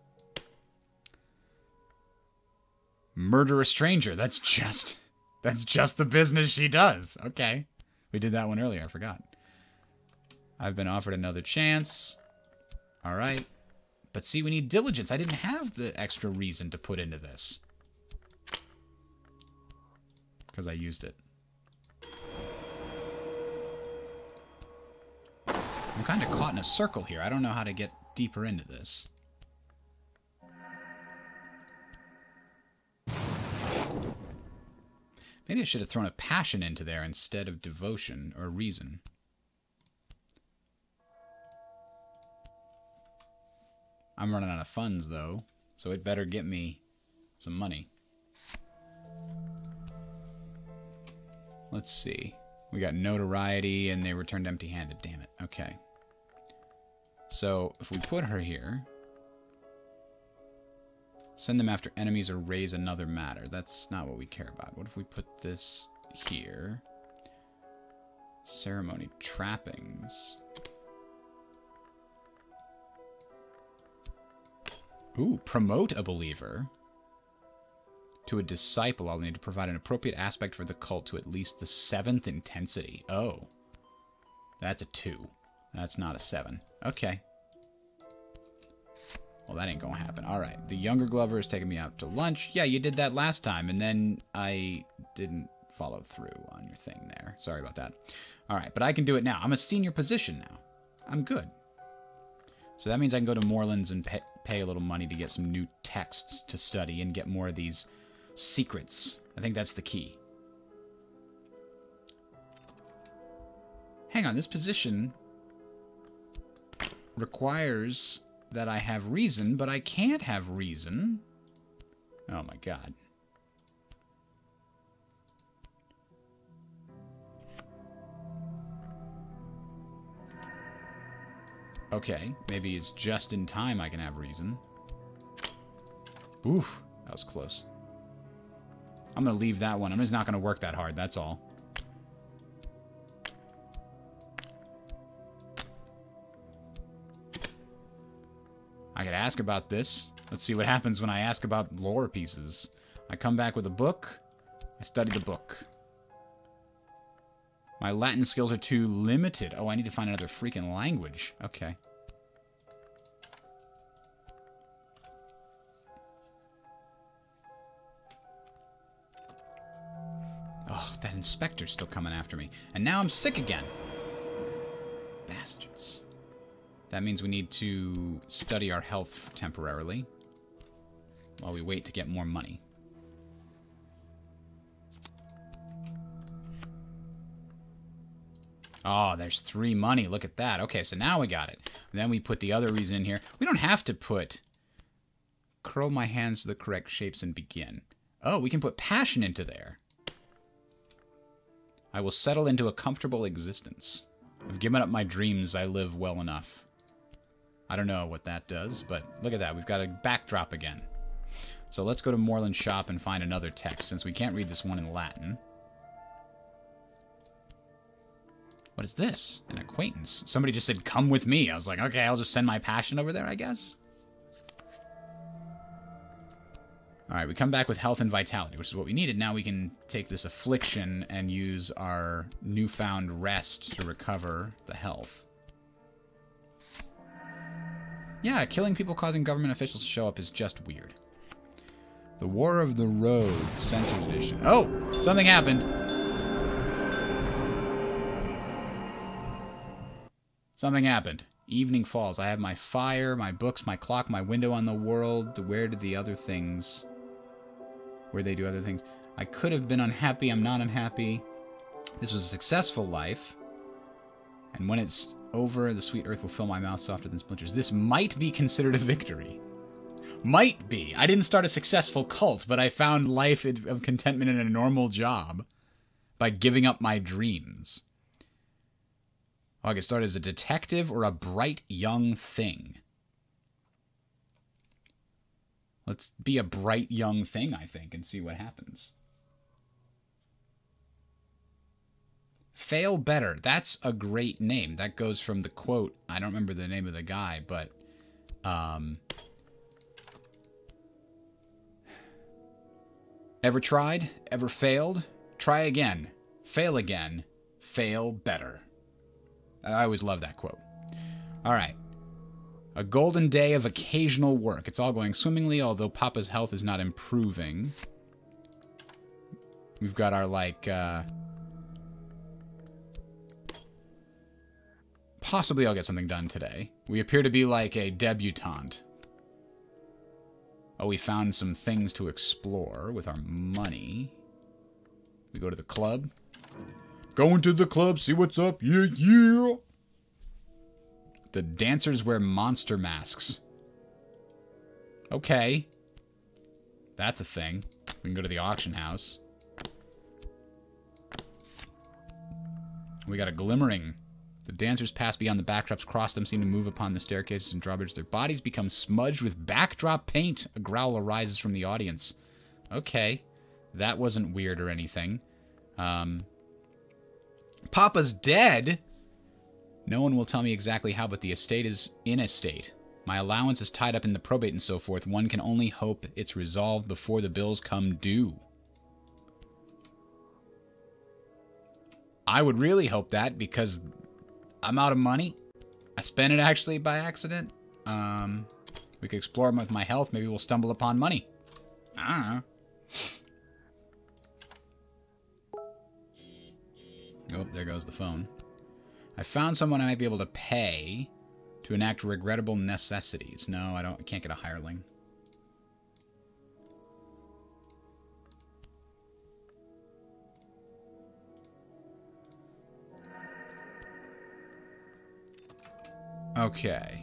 [SPEAKER 1] Murder a stranger. That's just the business she does. Okay. We did that one earlier. I forgot. I've been offered another chance. All right. But see, we need diligence. I didn't have the extra reason to put into this. Because I used it. I'm kind of caught in a circle here. I don't know how to get deeper into this. Maybe I should have thrown a passion into there instead of devotion or reason. I'm running out of funds, though, so it better get me some money. Let's see. We got notoriety, and they returned empty-handed. Damn it. Okay. So, if we put her here... Send them after enemies or raise another matter. That's not what we care about. What if we put this here? Ceremony trappings. Ooh, promote a believer. To a disciple, I'll need to provide an appropriate aspect for the cult to at least the 7th intensity. Oh. That's a 2. That's not a 7. Okay. Well, that ain't gonna happen. Alright, the younger Glover is taking me out to lunch. Yeah, you did that last time, and then I didn't follow through on your thing there. Sorry about that. Alright, but I can do it now. I'm a senior position now. I'm good. So that means I can go to Moreland's and pay a little money to get some new texts to study and get more of these secrets. I think that's the key. Hang on, this position requires that I have reason, but I can't have reason. Oh my god. Okay, maybe it's just in time I can have reason. Oof, that was close. I'm gonna leave that one. I'm just not gonna work that hard, that's all. I could ask about this. Let's see what happens when I ask about lore pieces. I come back with a book. I study the book. My Latin skills are too limited. Oh, I need to find another freaking language. Okay. Oh, that inspector's still coming after me. And now I'm sick again. Bastards. That means we need to study our health temporarily while we wait to get more money. Oh, there's 3 money. Look at that. Okay, so now we got it. And then we put the other reason in here. We don't have to put curl my hands to the correct shapes and begin. Oh, we can put passion into there. I will settle into a comfortable existence. I've given up my dreams. I live well enough. I don't know what that does, but look at that. We've got a backdrop again. So let's go to Moreland's shop and find another text, since we can't read this one in Latin. What is this? An acquaintance. Somebody just said, come with me. I was like, okay, I'll just send my passion over there, I guess. Alright, we come back with health and vitality, which is what we needed. Now we can take this affliction and use our newfound rest to recover the health. Yeah, killing people causing government officials to show up is just weird. The War of the Road, Censored Edition. Oh! Something happened! Something happened. Evening falls. I have my fire, my books, my clock, my window on the world. Where did the other things... Where they do other things? I could have been unhappy. I'm not unhappy. This was a successful life. And when it's over, the sweet earth will fill my mouth softer than splinters. This might be considered a victory. Might be. I didn't start a successful cult, but I found life of contentment in a normal job by giving up my dreams. Oh, I could start as a detective or a bright young thing. Let's be a bright young thing, I think, and see what happens. Fail better. That's a great name. That goes from the quote. I don't remember the name of the guy, but... Ever tried? Ever failed? Try again. Fail again. Fail better. I always love that quote. Alright. A golden day of occasional work. It's all going swimmingly, although Papa's health is not improving. We've got our, like, Possibly I'll get something done today. We appear to be like a debutante. Oh, we found some things to explore with our money. We go to the club. Going to the club, see what's up, yeah, yeah. The dancers wear monster masks. Okay. That's a thing. We can go to the auction house. We got a glimmering. The dancers pass beyond the backdrops, cross them, seem to move upon the staircases and drawbridges. Their bodies become smudged with backdrop paint. A growl arises from the audience. Okay. That wasn't weird or anything. Papa's dead? No one will tell me exactly how, but the estate is in a state. My allowance is tied up in the probate and so forth. One can only hope it's resolved before the bills come due. I would really hope that, because I'm out of money. I spent it actually by accident. We could explore with my health. Maybe we'll stumble upon money. I don't know. Oh, there goes the phone. I found someone I might be able to pay to enact regrettable necessities. No, I can't get a hireling. Okay.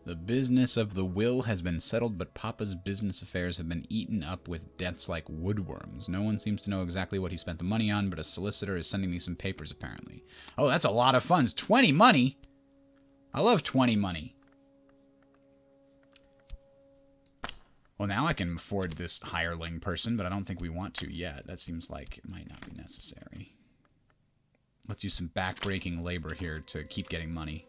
[SPEAKER 1] The business of the will has been settled, but Papa's business affairs have been eaten up with debts like woodworms. No one seems to know exactly what he spent the money on, but a solicitor is sending me some papers, apparently. Oh, that's a lot of funds. 20 money? I love 20 money. Well, now I can afford this hireling person, but I don't think we want to yet. That seems like it might not be necessary. Let's use some back-breaking labor here to keep getting money.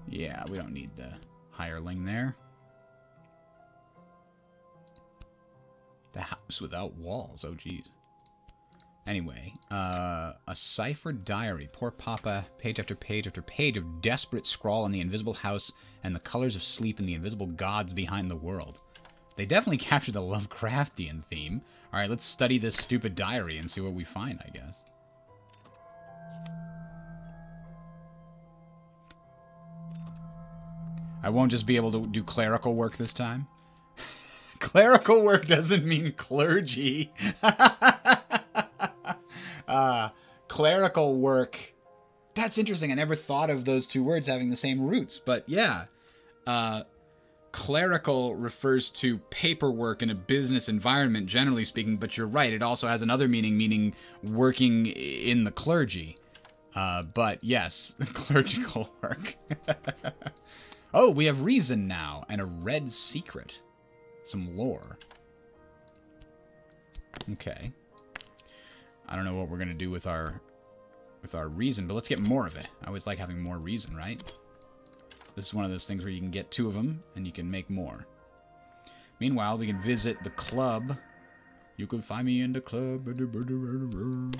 [SPEAKER 1] Yeah, we don't need the hireling there. The house without walls. Oh, geez. Anyway, a ciphered diary. Poor Papa, page after page after page of desperate scrawl on the invisible house and the colors of sleep and the invisible gods behind the world. They definitely captured the Lovecraftian theme. All right, let's study this stupid diary and see what we find, I guess. I won't just be able to do clerical work this time. Clerical work doesn't mean clergy. Clerical work. That's interesting. I never thought of those two words having the same roots. But yeah, clerical refers to paperwork in a business environment, generally speaking. But you're right. It also has another meaning, meaning working in the clergy. But yes, clerical work. Oh, we have reason now, and a red secret. Some lore. Okay. I don't know what we're going to do with our reason, but let's get more of it. I always like having more reason, right? This is one of those things where you can get 2 of them, and you can make more. Meanwhile, we can visit the club. You can find me in the club. Ooh,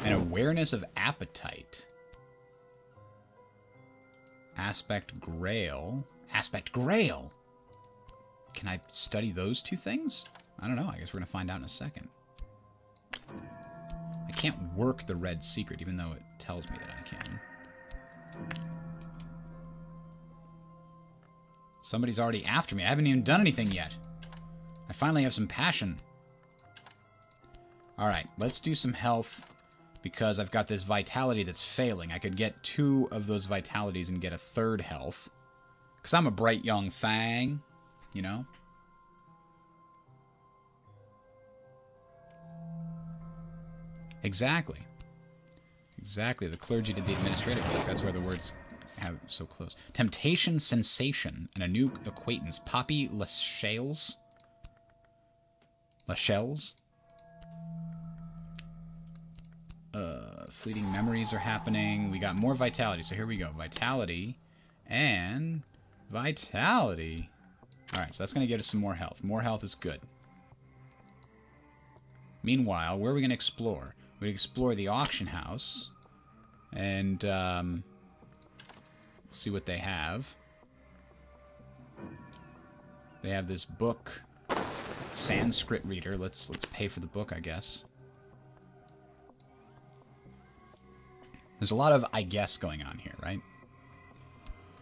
[SPEAKER 1] an awareness of appetite. Aspect Grail. Aspect Grail! Can I study those 2 things? I don't know. I guess we're going to find out in a second. I can't work the red secret, even though it tells me that I can. Somebody's already after me. I haven't even done anything yet. I finally have some passion. Alright, let's do some health, because I've got this vitality that's failing. I could get 2 of those vitalities and get a 3rd health. Because I'm a bright young thing, you know? Exactly. Exactly. The clergy did the administrative work. That's where the words have so close. Temptation, sensation, and a new acquaintance. Poppy Lachelles? Lachelles? Fleeting memories are happening. We got more vitality, so here we go. Vitality and vitality. Alright, so that's going to get us some more health. More health is good. Meanwhile, where are we going to explore? We're going to explore the auction house and see what they have. They have this book, Sanskrit reader. Let's pay for the book, I guess. There's a lot of I guess going on here, right?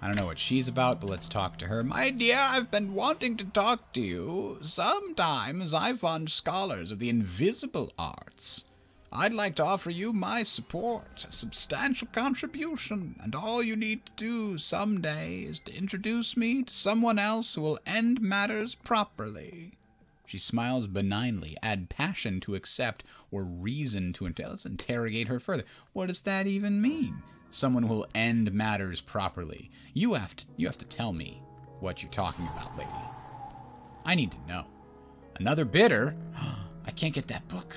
[SPEAKER 1] I don't know what she's about, but let's talk to her. My dear, I've been wanting to talk to you. Sometimes I fund scholars of the invisible arts. I'd like to offer you my support, a substantial contribution, and all you need to do someday is to introduce me to someone else who will end matters properly. She smiles benignly. Add passion to accept, or reason to let's interrogate her further. What does that even mean? Someone who will end matters properly. You have to tell me what you're talking about, lady. I need to know. Another bidder? I can't get that book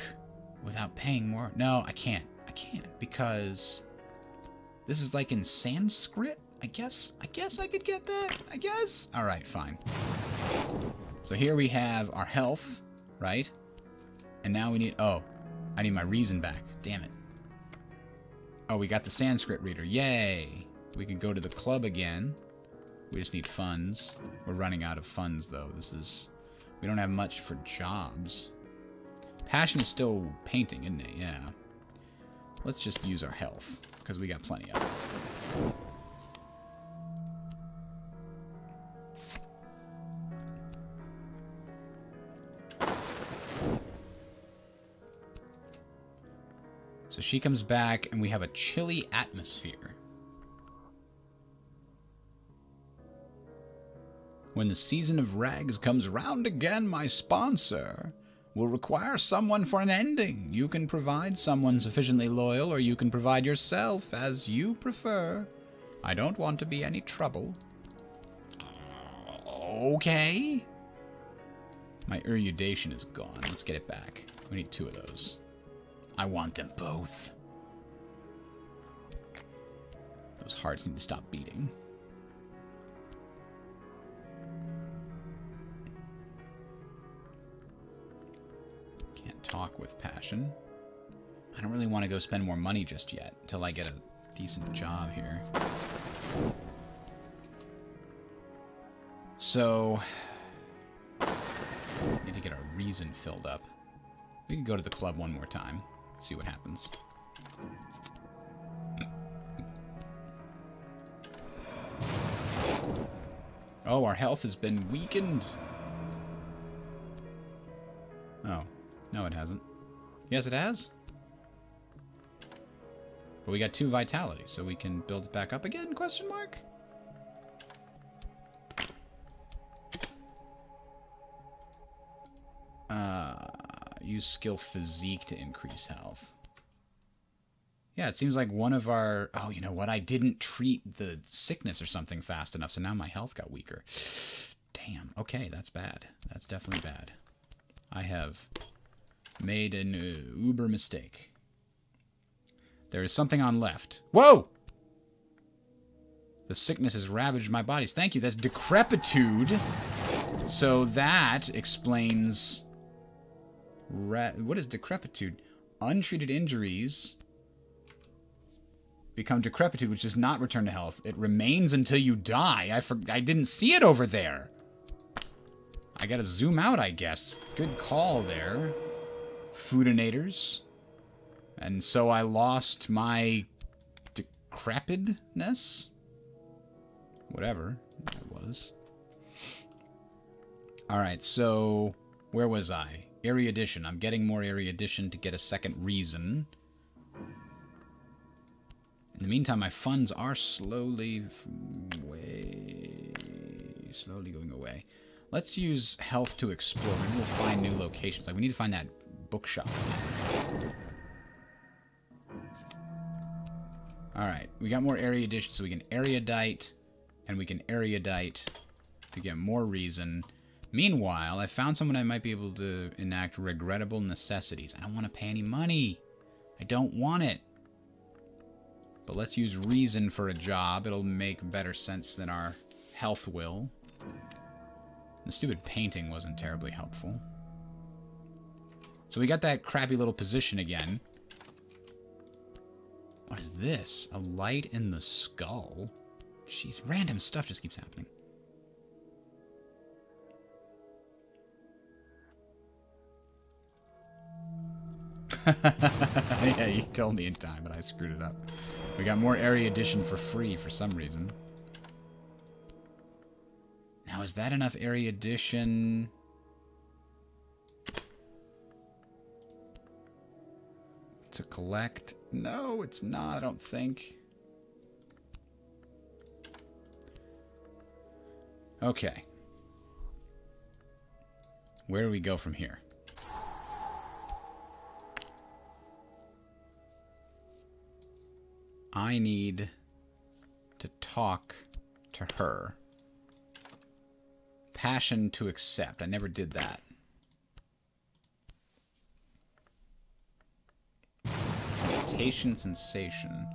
[SPEAKER 1] without paying more. No, I can't. I can't because this is like in Sanskrit. I guess I could get that. I guess. All right, fine. So here we have our health, right? And now we need... Oh, I need my reason back. Damn it. Oh, we got the Sanskrit reader. Yay! We can go to the club again. We just need funds. We're running out of funds, though. We don't have much for jobs. Passion is still painting, isn't it? Yeah. Let's just use our health, because we got plenty of it. So she comes back, and we have a chilly atmosphere. When the season of rags comes round again, my sponsor will require someone for an ending. You can provide someone sufficiently loyal, or you can provide yourself, as you prefer. I don't want to be any trouble. Okay. My erudition is gone. Let's get it back. We need 2 of those. I want them both. Those hearts need to stop beating. Can't talk with passion. I don't really want to go spend more money just yet until I get a decent job here. So, need to get our reason filled up. We can go to the club one more time. See what happens. Oh, our health has been weakened. Oh, no it hasn't. Yes, it has. But we got 2 vitality, so we can build it back up again, question mark? Use skill physique to increase health. Yeah, it seems like one of our... Oh, you know what? I didn't treat the sickness or something fast enough, so now my health got weaker. Damn. Okay, that's bad. That's definitely bad. I have made an uber mistake. There is something on left. Whoa! The sickness has ravaged my bodies. Thank you. That's decrepitude. So that explains... What is decrepitude? Untreated injuries become decrepitude, which does not return to health. It remains until you die. I didn't see it over there. I gotta zoom out, I guess. Good call there, foodinators. And so I lost my decrepitness? Whatever it was. Alright, so where was I? Erudition. I'm getting more erudition to get a second reason. In the meantime, my funds are slowly going away. Let's use health to explore. Maybe we'll find new locations. Like, we need to find that bookshop again. Alright, we got more erudition, so we can erudite, and we can erudite to get more reason. Meanwhile, I found someone I might be able to enact regrettable necessities. I don't want to pay any money. I don't want it. But let's use reason for a job. It'll make better sense than our health will. The stupid painting wasn't terribly helpful. So we got that crappy little position again. What is this? A light in the skull? Jeez, random stuff just keeps happening. Yeah, you told me in time, but I screwed it up. We got more erudition for free for some reason. Now, is that enough erudition? To collect? No, it's not, I don't think. Okay. Where do we go from here? I need to talk to her. Passion to accept. I never did that. Meditation sensation.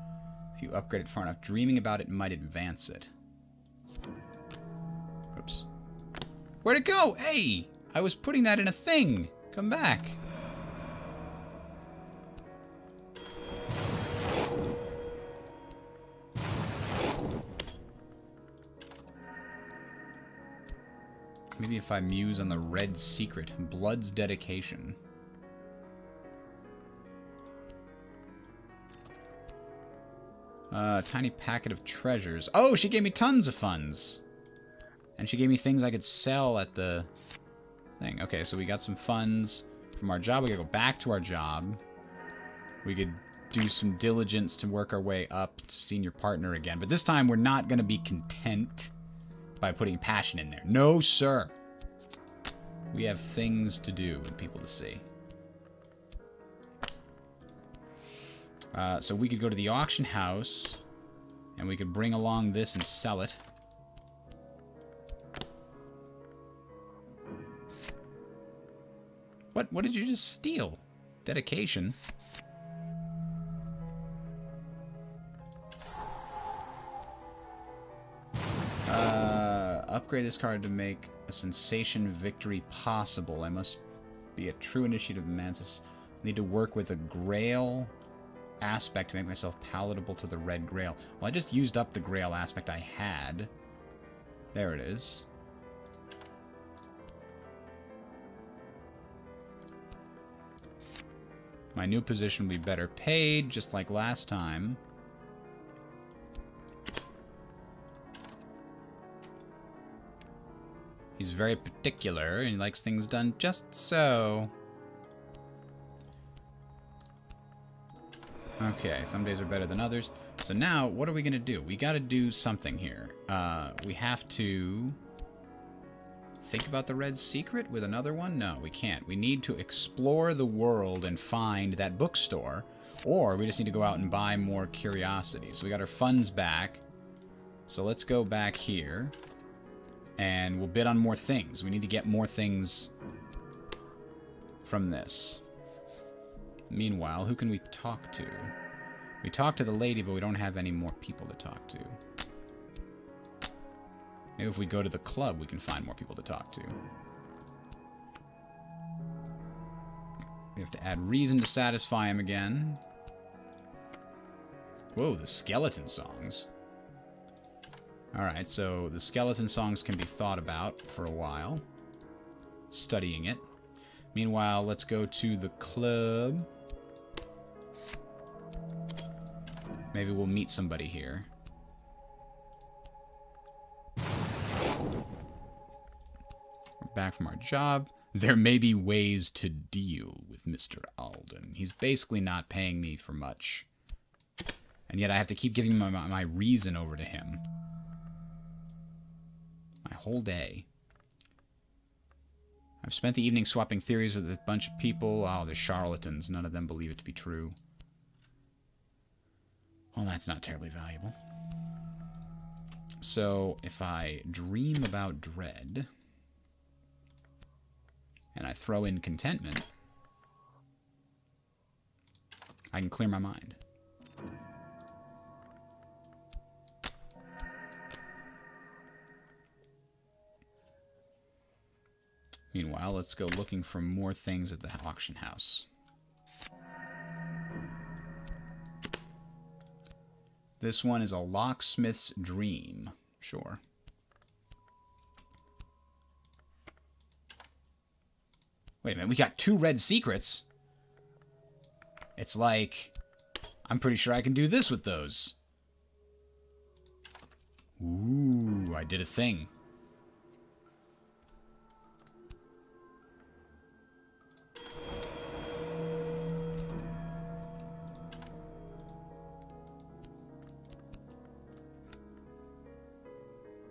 [SPEAKER 1] If you upgrade it far enough, dreaming about it might advance it. Oops. Where'd it go? Hey! I was putting that in a thing! Come back! Maybe if I muse on the red secret. Blood's dedication. Tiny packet of treasures. Oh, she gave me tons of funds! And she gave me things I could sell at the thing. Okay, so we got some funds from our job. We gotta go back to our job. We could do some diligence to work our way up to senior partner again. But this time, we're not gonna be content by putting passion in there. No, sir. We have things to do and people to see. So we could go to the auction house, and we could bring along this and sell it. What did you just steal? Dedication. Upgrade this card to make a sensation victory possible. I must be a true initiative of Mantis. I need to work with a Grail aspect to make myself palatable to the red Grail. Well, I just used up the Grail aspect I had. There it is. My new position will be better paid, just like last time. He's very particular, and he likes things done just so. Okay, some days are better than others. So now, what are we going to do? We got to do something here. We have to think about the red secret with another one? No, we can't. We need to explore the world and find that bookstore, or we just need to go out and buy more curiosities. So we got our funds back. So let's go back here, and we'll bid on more things. We need to get more things from this. Meanwhile, who can we talk to? We talked to the lady, but we don't have any more people to talk to. Maybe if we go to the club, we can find more people to talk to. We have to add reason to satisfy him again. Whoa, the skeleton songs. Alright, so the skeleton songs can be thought about for a while. Studying it. Meanwhile, let's go to the club. Maybe we'll meet somebody here. We're back from our job. There may be ways to deal with Mr. Alden. He's basically not paying me for much. And yet I have to keep giving my reason over to him. My whole day. I've spent the evening swapping theories with a bunch of people. Oh, they're charlatans. None of them believe it to be true. Well, that's not terribly valuable. So, if I dream about dread, and I throw in contentment, I can clear my mind. Meanwhile, let's go looking for more things at the auction house. This one is a locksmith's dream. Sure. Wait a minute, we got 2 red secrets. It's like, I'm pretty sure I can do this with those. Ooh, I did a thing.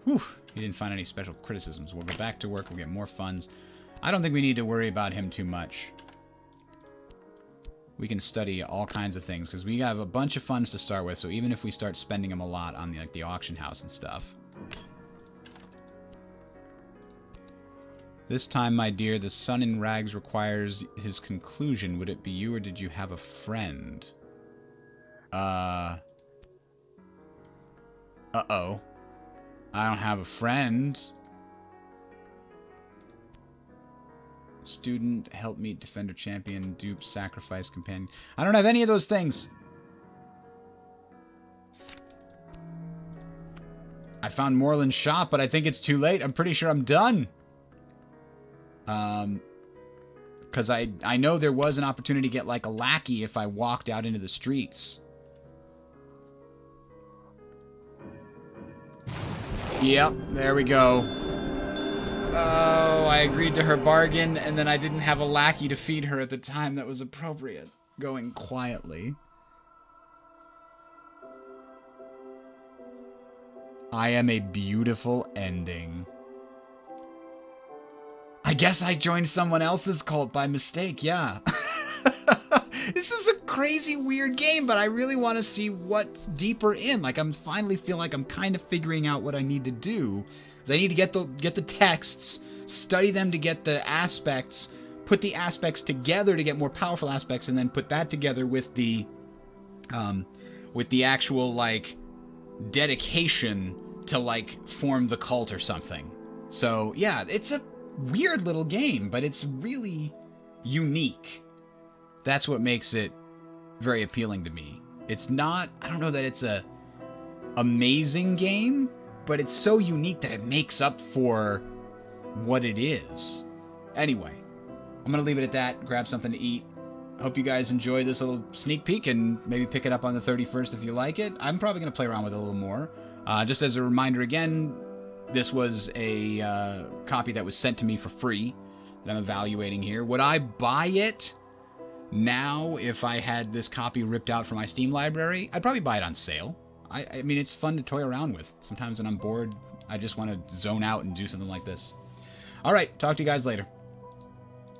[SPEAKER 1] Whew, he didn't find any special criticisms. We'll go back to work. We'll get more funds. I don't think we need to worry about him too much. We can study all kinds of things because we have a bunch of funds to start with. So even if we start spending them a lot on the, like the auction house and stuff. This time, my dear, the sun in rags requires his conclusion. Would it be you or did you have a friend? Uh-oh. I don't have a friend. Student, help meet, defender, champion, dupe, sacrifice, companion. I don't have any of those things. I found Moreland's shop, but I think it's too late. I'm pretty sure I'm done. Because I know there was an opportunity to get, like, a lackey if I walked out into the streets. Yep, there we go. Oh, I agreed to her bargain, and then I didn't have a lackey to feed her at the time that was appropriate. Going quietly. I am a beautiful ending. I guess I joined someone else's cult by mistake, yeah. This is a crazy, weird game, but I really want to see what's deeper in. Like, I'm finally feel like I'm kind of figuring out what I need to do. I need to get the texts, study them to get the aspects, put the aspects together to get more powerful aspects, and then put that together with the actual, like, dedication to, like, form the cult or something. So, yeah, it's a weird little game, but it's really unique. That's what makes it very appealing to me. It's not, I don't know that it's a amazing game, but it's so unique that it makes up for what it is. Anyway, I'm going to leave it at that, grab something to eat. I hope you guys enjoy this little sneak peek and maybe pick it up on the 31st if you like it. I'm probably going to play around with it a little more. Just as a reminder again, this was a copy that was sent to me for free that I'm evaluating here. Would I buy it now if I had this copy ripped out from my Steam library? I'd probably buy it on sale. I mean, it's fun to toy around with. Sometimes when I'm bored, I just want to zone out and do something like this. All right, talk to you guys later.